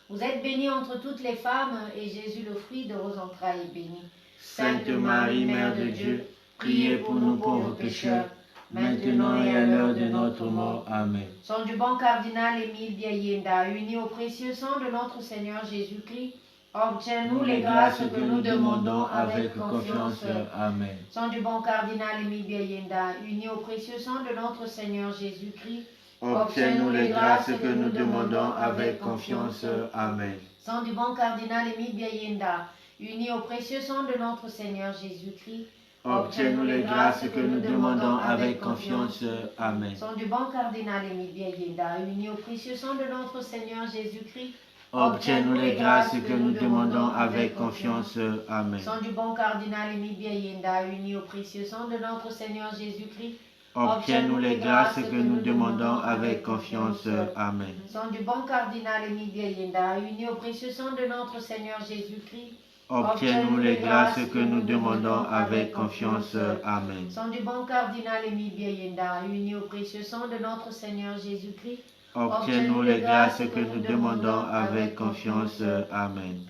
Vous êtes bénie entre toutes les femmes, et Jésus, le fruit de vos entrailles, est béni. Sainte Marie, Mère de Dieu, priez pour nous pauvres pécheurs, maintenant et à l'heure de notre mort. Amen. Sang du bon cardinal Émile Biaïenda, uni au précieux sang de notre Seigneur Jésus-Christ, Obtiens-nous les grâces que nous demandons avec confiance. confiance. Amen. Sang du bon cardinal Émile Biayenda, uni au précieux sang de notre Seigneur Jésus-Christ, Obtiens-nous les grâces que nous demandons avec confiance. Amen. sang du bon cardinal Émile Biayenda, uni au précieux sang de notre Seigneur Jésus-Christ, Obtiens-nous les grâces que nous demandons avec confiance. Amen. sang du bon cardinal Émile Biayenda, uni au précieux sang de notre Seigneur Jésus-Christ, Obtiens-nous les grâces que nous demandons avec confiance. Amen. sang du bon cardinal Émile Biayenda, uni au précieux sang de notre Seigneur Jésus-Christ, Obtiens-nous les grâces que nous demandons avec confiance. Amen. sang du bon cardinal Émile Biayenda, uni au précieux sang de notre Seigneur Jésus-Christ, Obtiens-nous les grâces que nous demandons avec confiance. Amen. sang du bon cardinal Émile Biayenda, uni au précieux sang de notre Seigneur Jésus-Christ, Obtiens-nous les grâces que nous demandons avec confiance. Amen.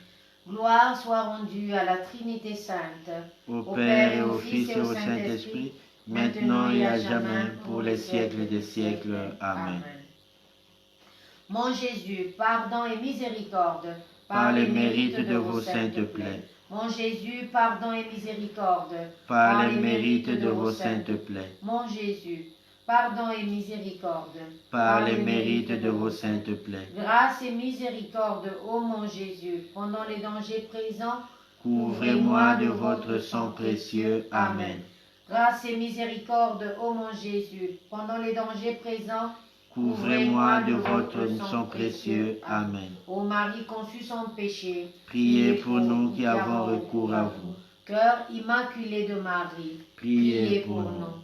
gloire soit rendue à la Trinité Sainte, Au Père et au Fils et au Saint-Esprit, maintenant et à jamais, pour les siècles des siècles. Amen. Mon Jésus, pardon et miséricorde, Par les mérites de vos saintes plaies, Mon Jésus, pardon et miséricorde, par les mérites de vos saintes plaies, Mon Jésus, pardon et miséricorde, par les mérites de vos saintes plaies, grâce et miséricorde, ô mon Jésus, pendant les dangers présents, couvrez-moi de votre sang précieux. Amen. Grâce et miséricorde, ô mon Jésus, pendant les dangers présents, Couvrez-moi de votre sang précieux. Amen. ô Marie conçue sans péché, Priez pour nous qui avons recours à vous. Cœur immaculé de Marie, Priez pour nous.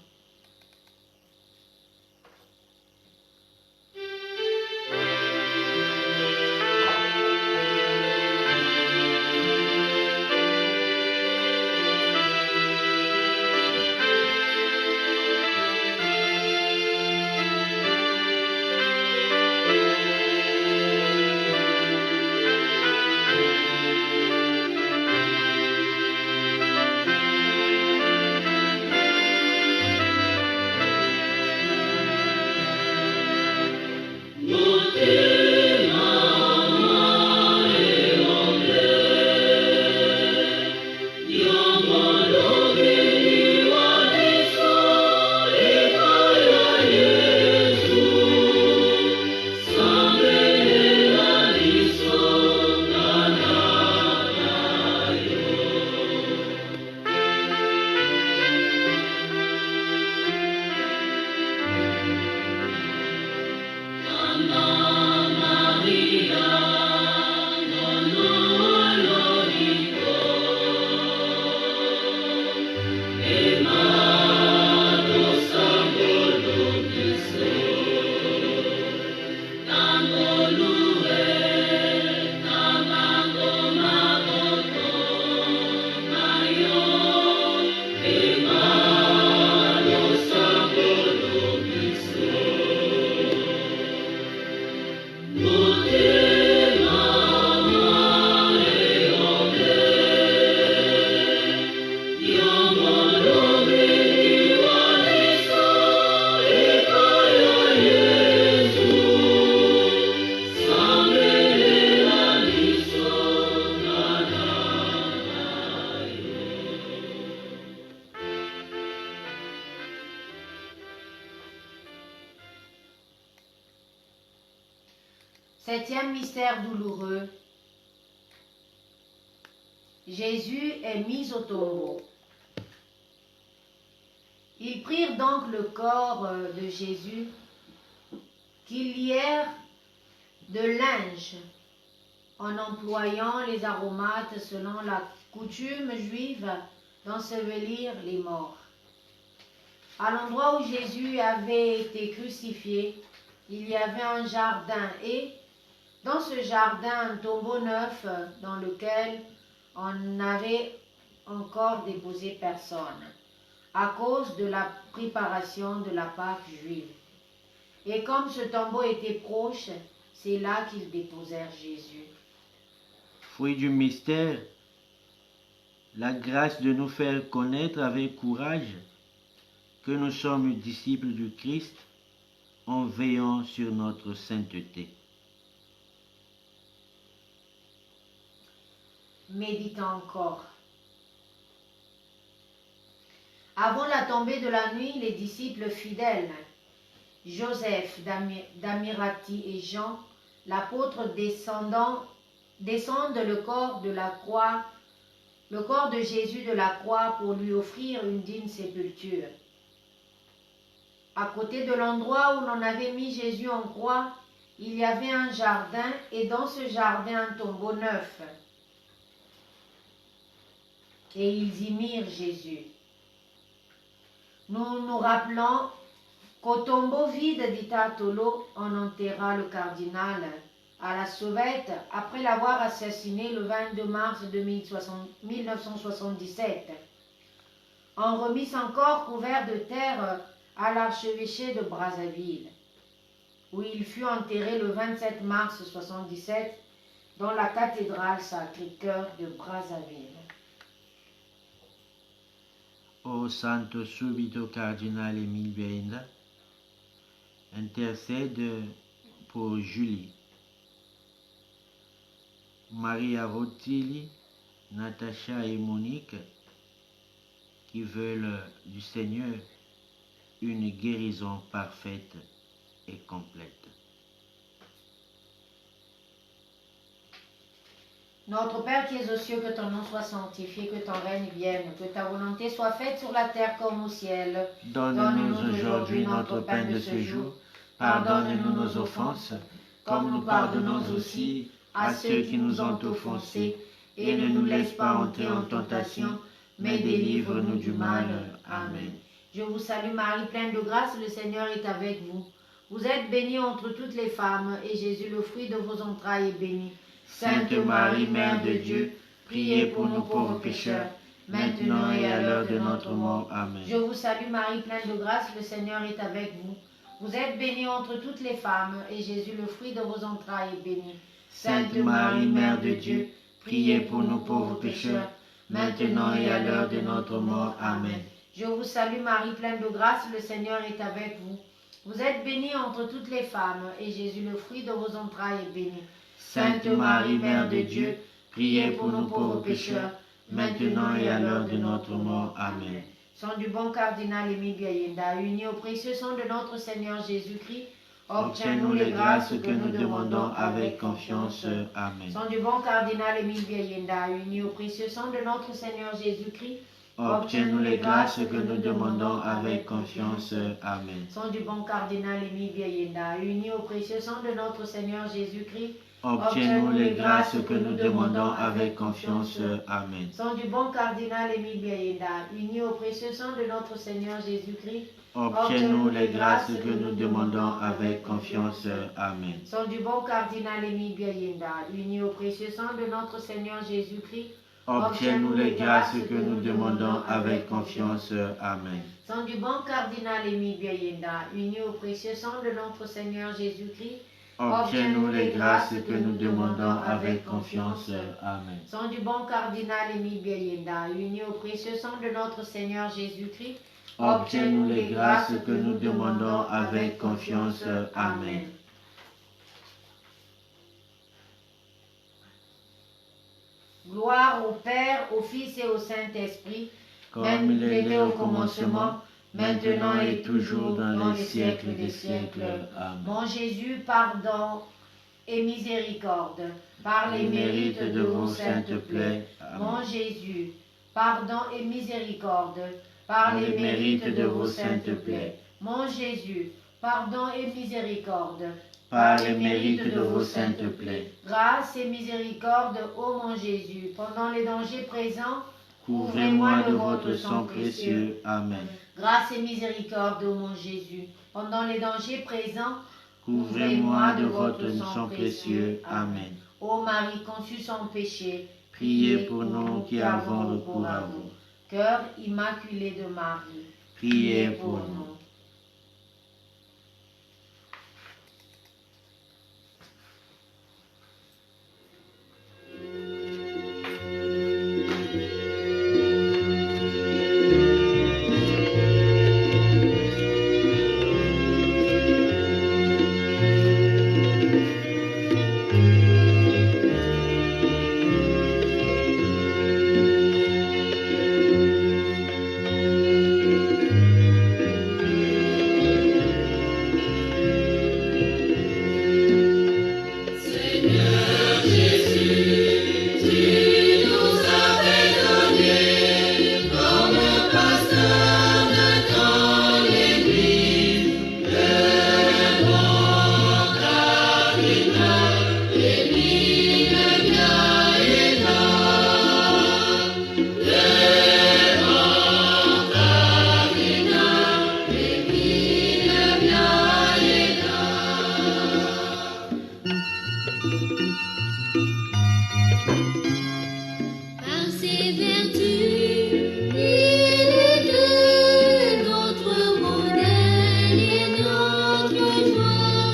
Septième mystère douloureux. Jésus est mis au tombeau. Ils prirent donc le corps de Jésus, qu'ils lièrent de linge en employant les aromates selon la coutume juive d'ensevelir les morts. À l'endroit où Jésus avait été crucifié, il y avait un jardin et, dans ce jardin, un tombeau neuf dans lequel on n'avait encore déposé personne, à cause de la préparation de la Pâque juive. Et comme ce tombeau était proche, c'est là qu'ils déposèrent Jésus. Fruit du mystère, la grâce de nous faire connaître avec courage que nous sommes disciples du Christ en veillant sur notre sainteté. Méditons encore. Avant la tombée de la nuit, les disciples fidèles, Joseph d'Amirati et Jean, l'apôtre descendent le corps de Jésus de la croix pour lui offrir une digne sépulture. À côté de l'endroit où l'on avait mis Jésus en croix, il y avait un jardin et dans ce jardin un tombeau neuf. Et ils y mirent Jésus. Nous nous rappelons qu'au tombeau vide d'Itatolo, on enterra le cardinal à la sauvette après l'avoir assassiné le 22 mars 1977. On remit son corps couvert de terre à l'archevêché de Brazzaville, où il fut enterré le 27 mars 1977 dans la cathédrale Sacré-Cœur de Brazzaville. Ô Santo Subito Cardinal Émile Biaïnda, intercède pour Julie, Maria Rotilli, Natacha et Monique qui veulent du Seigneur une guérison parfaite et complète. Notre Père qui es aux cieux, que ton nom soit sanctifié, que ton règne vienne, que ta volonté soit faite sur la terre comme au ciel. Donne-nous aujourd'hui notre pain de ce jour. Pardonne-nous nos offenses, comme nous pardonnons aussi à ceux qui nous ont offensés. Et ne nous laisse pas entrer en tentation, mais délivre-nous du mal. Amen. Je vous salue Marie, pleine de grâce, le Seigneur est avec vous. Vous êtes bénie entre toutes les femmes, et Jésus, le fruit de vos entrailles, est béni. Sainte Marie, Mère de Dieu, priez pour nous pauvres pécheurs, maintenant et à l'heure de notre mort. Amen. Je vous salue Marie, pleine de grâce, le Seigneur est avec vous. Vous êtes bénie entre toutes les femmes, et Jésus, le fruit de vos entrailles, est béni. Sainte Marie, Mère de Dieu, priez pour nous pauvres pécheurs, maintenant et à l'heure de notre mort. Amen. Je vous salue Marie, pleine de grâce, le Seigneur est avec vous. Vous êtes bénie entre toutes les femmes, et Jésus, le fruit de vos entrailles, est béni. Sainte Marie, Mère de Dieu, priez pour nous pauvres pécheurs, maintenant et à l'heure de notre mort. Amen. Sang du bon cardinal Émile Biaïnda, uni au précieux sang de notre Seigneur Jésus-Christ, obtiens-nous les grâces que nous demandons avec confiance. Amen. Sang du bon cardinal Émile Biaïnda, uni au précieux sang de notre Seigneur Jésus-Christ, obtiens-nous les grâces que nous demandons avec confiance. Amen. Sang du bon cardinal Émile Biaïnda, uni au précieux sang de notre Seigneur Jésus-Christ, obtiens-nous les grâces que nous demandons avec confiance. Amen. Sang du bon cardinal Émile Biaïnda, uni au précieux sang de notre Seigneur Jésus-Christ, obtiens-nous les grâces que nous demandons avec confiance. Amen. Sang du bon cardinal Émile Biaïnda, uni au précieux sang de notre Seigneur Jésus-Christ, obtiens-nous les grâces que nous demandons avec confiance. Amen. Sang du bon cardinal Émile Biaïnda, uni au précieux sang de notre Seigneur Jésus-Christ, obtiens-nous les grâces que nous demandons avec confiance. Amen. Sang du bon cardinal Émile Biaïnda, uni au précieux sang de notre Seigneur Jésus-Christ, obtiens-nous les grâces que nous demandons avec confiance. Amen. Gloire au Père, au Fils et au Saint-Esprit, comme il était au commencement, maintenant et toujours dans les siècles des siècles. Amen. Mon Jésus, pardon et miséricorde, par les mérites de vos saintes plaies. Mon Jésus, pardon et miséricorde, par les mérites de vos saintes plaies. Mon Jésus, pardon et miséricorde, par les mérites de vos saintes plaies. Grâce et miséricorde, ô mon Jésus, pendant les dangers présents, couvrez-moi de votre sang précieux. Amen. Grâce et miséricorde, ô mon Jésus, pendant les dangers présents, couvrez-moi de votre sang précieux. Amen. Ô Marie conçue sans péché, priez pour nous qui avons recours à vous. Cœur immaculé de Marie, priez pour nous. Par ses vertus, il est de notre modèle et notre joie.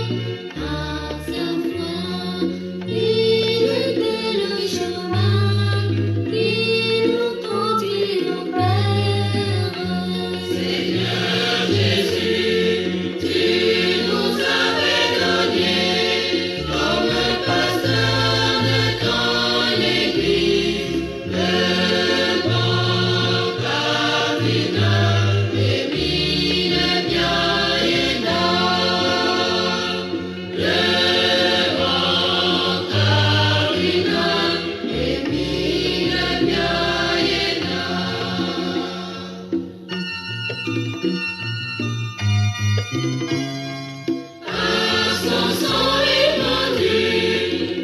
Par sa foi, il était le chemin qui nous conduit au Père. Seigneur Jésus, tu nous avais donné comme pasteur de ton Église. Le bon cardinal, émile bien aidant. Le bon cardinal, émile bien aidant. Par son sang répandu,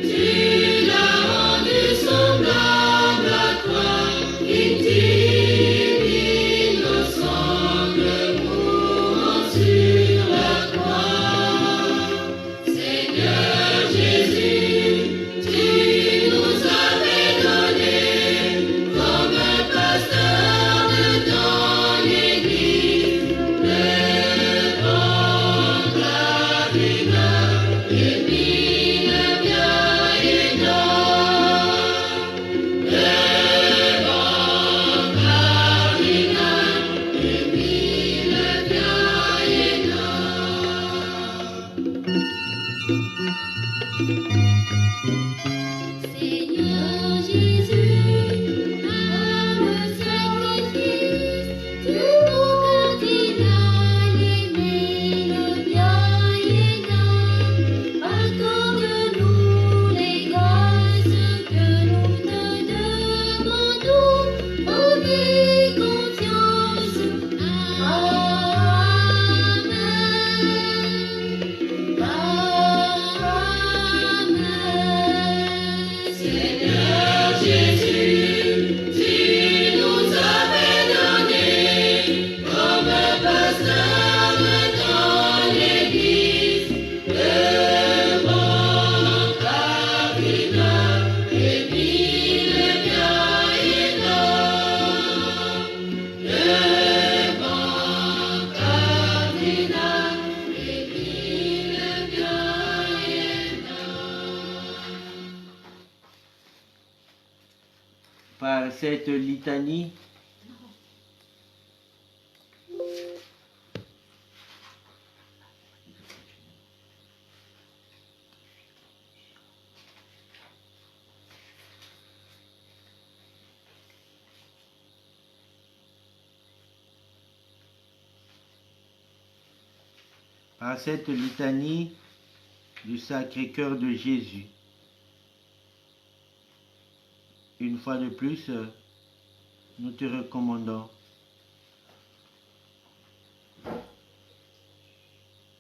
tu l'as rendu semblable à toi, et divine ensemble mourant sur la croix. Seigneur Jésus, tu nous avais donné comme pasteur de ton Église. Le bon cardinal, émile bien aidant. Le bon cardinal, émile bien aidant. Seigneur Jésus, par le sacrifice du bon cardinal, émile bien aidant, accorde-nous les grâces que nous te demandons, en vie confiance. Amen. Amen. Seigneur Jésus, tu nous avais donné comme pasteur de ton Église. Le bon cardinal, émile bien aidant. Le bon cardinal, émile bien aidant. Par cette litanie, du Sacré-Cœur de Jésus, une fois de plus, nous te recommandons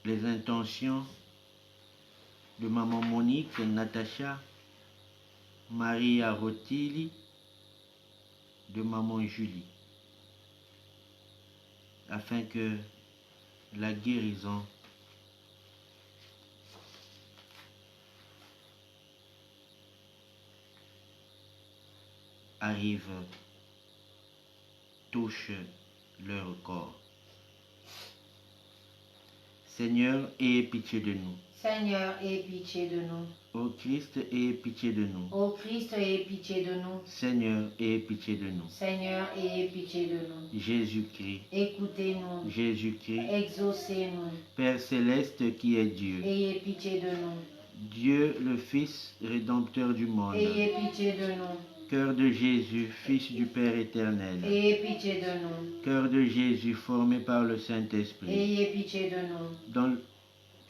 les intentions de Maman Monique, Natacha, Maria Rotili, de Maman Julie, afin que la guérison arrive, touche leur corps. Seigneur, aie pitié de nous. Seigneur, aie pitié de nous. Ô Christ, aie pitié de nous. Ô Christ, aie pitié de nous. Seigneur, aie pitié de nous. Seigneur, aie pitié de nous. Jésus-Christ, Écoutez-nous. Jésus-Christ, Exaucez-nous. Père céleste qui est Dieu, Ayez pitié de nous. Dieu le Fils rédempteur du monde, Ayez pitié de nous. cœur de Jésus, Fils du Père éternel, Ayez pitié de nous. cœur de Jésus formé par le Saint-Esprit, Ayez pitié de nous. dans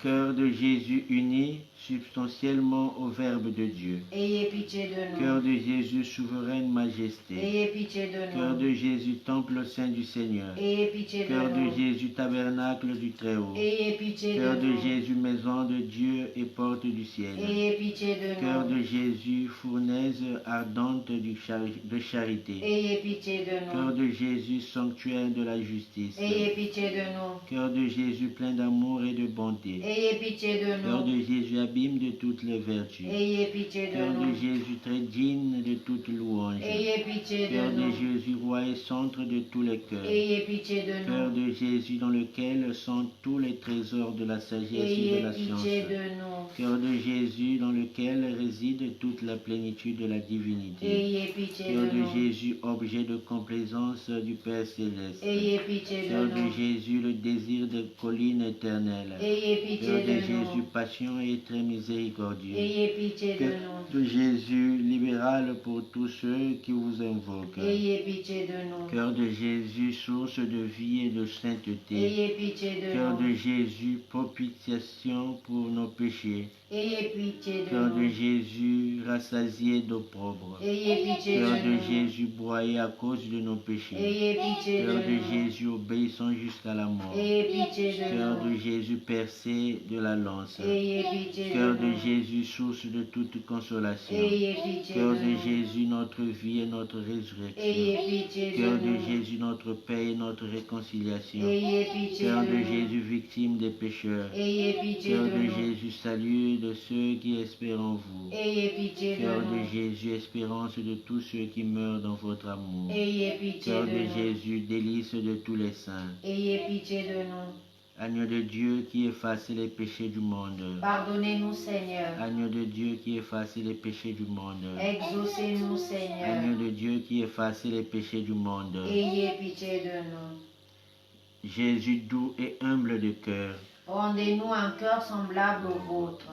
Cœur de Jésus uni substantiellement au Verbe de Dieu. Ayez pitié de Cœur nous. de Jésus, souveraine majesté. Ayez pitié de Cœur nous. de Jésus, temple saint du Seigneur. Ayez pitié de Cœur de nous. Jésus, tabernacle du Très-Haut. Ayez pitié Cœur de de nous. Jésus, maison de Dieu et porte du ciel. Ayez pitié de Cœur nous. de Jésus, fournaise ardente de charité. Ayez pitié de Cœur nous. de Jésus, sanctuaire de la justice. Ayez pitié de nous. Cœur de Jésus, plein d'amour et de bonté. Ayez pitié de Cœur nous. de Jésus, abîme de toutes les vertus. Ayez pitié Cœur de de nous. Jésus, très digne de toute louange. Ayez pitié Cœur de de nous. Jésus, roi et centre de tous les cœurs. Ayez pitié de Cœur nous. de Jésus, dans lequel sont tous les trésors de la sagesse et de Ayez la science. pitié de nous. Cœur de Jésus, dans lequel réside toute la plénitude de la divinité. Ayez pitié Cœur de de nous. Jésus, objet de complaisance du Père céleste. Ayez pitié Cœur de de nous. Jésus, le désir de colline éternelle. Ayez Cœur pitié de de Jésus, nous. passion et très miséricordieux. Ayez pitié de Cœur nous. de Jésus, libéral pour tous ceux qui vous invoquent. Ayez pitié de nous. Cœur de Jésus, source de vie et de sainteté. Ayez pitié de Cœur de nous. Jésus, propitiation pour nos péchés. Ayez pitié de Cœur de nous. Jésus, rassasié d'opprobre. Ayez pitié Cœur de de nous. Jésus, broyé à cause de nos péchés. Ayez pitié Cœur de de nous. Jésus, obéissant jusqu'à la mort. Ayez pitié de Cœur de nous. Jésus, percé de la lance. Ayez pitié Cœur de de nous. Jésus, source de toute consolation. Ayez pitié Cœur de de nous. Jésus, notre vie et notre résurrection. Ayez pitié Cœur de de nous. Jésus, notre paix et notre réconciliation. Ayez pitié Cœur de de nous. Jésus, victime des pécheurs. Ayez pitié Cœur de de nous. Jésus, salut de ceux qui espèrent en vous. Ayez pitié de Cœur de nous. Jésus, espérance de tous ceux qui meurent dans votre amour. Ayez pitié Cœur de de nous. Jésus, délice de tous les saints. Ayez pitié de nous. Agneau de Dieu qui efface les péchés du monde. Pardonnez-nous, Seigneur. Agneau de Dieu qui efface les péchés du monde. Exaucez-nous, Seigneur. Agneau de Dieu qui efface les péchés du monde. Ayez pitié de nous. Jésus doux et humble de cœur. Rendez-nous un cœur semblable au vôtre.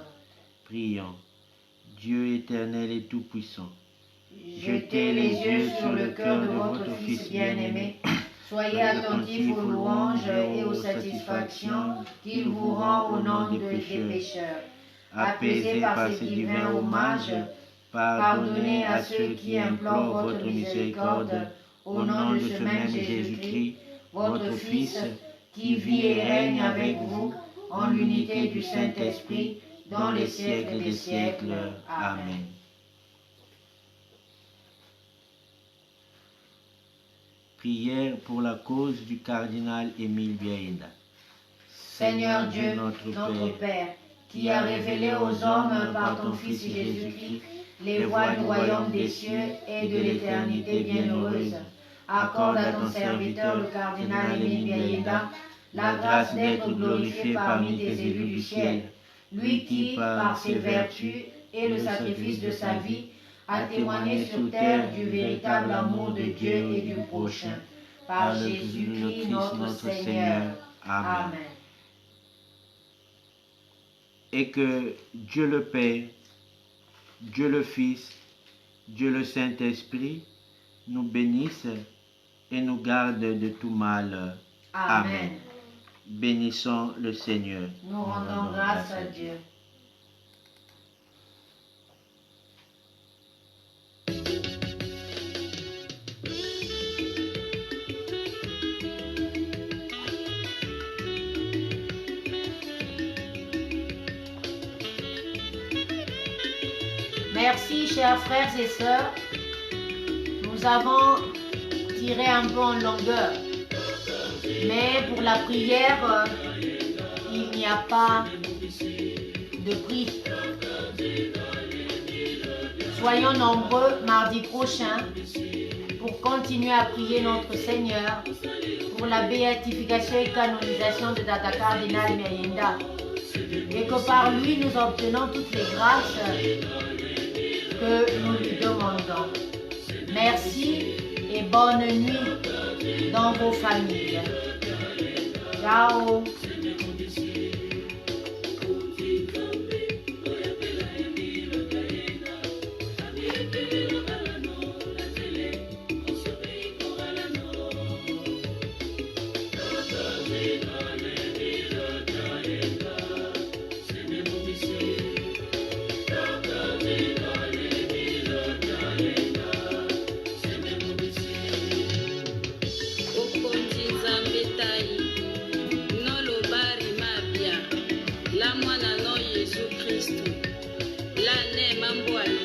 Prions. Dieu éternel et tout-puissant, Jetez les yeux sur le cœur de votre Fils bien-aimé. Soyez attentifs aux louanges et aux satisfactions qu'il vous rend au nom des pécheurs. Apaisés par ces divins hommages, pardonnez à ceux qui implorent votre miséricorde, au nom de ce même Jésus-Christ, votre Fils, qui vit et règne avec vous en l'unité du Saint-Esprit, dans les siècles des siècles. Amen. Prière pour la cause du cardinal Émile Biaïda. Seigneur Dieu, notre Père, qui a révélé aux hommes par ton Fils Jésus-Christ les voies du royaume des cieux et de l'éternité bienheureuse, accorde à ton serviteur le cardinal Émile Biaïda la grâce d'être glorifié parmi tes élus du ciel, lui qui, par ses vertus et le sacrifice de sa vie, a témoigné sur terre du véritable amour de Dieu et du prochain. Par Jésus-Christ notre Seigneur. Amen. Et que Dieu le Père, Dieu le Fils, Dieu le Saint-Esprit nous bénisse et nous garde de tout mal. Amen. Bénissons le Seigneur. Nous rendons grâce à Dieu. Merci, chers frères et sœurs. Nous avons tiré un peu en longueur. Mais pour la prière, il n'y a pas de prix. Soyons nombreux mardi prochain pour continuer à prier notre Seigneur pour la béatification et canonisation de Tata Cardinal Biaïda. Et que par lui nous obtenons toutes les grâces que nous lui demandons. Merci et bonne nuit dans vos familles. Ciao. ne mambo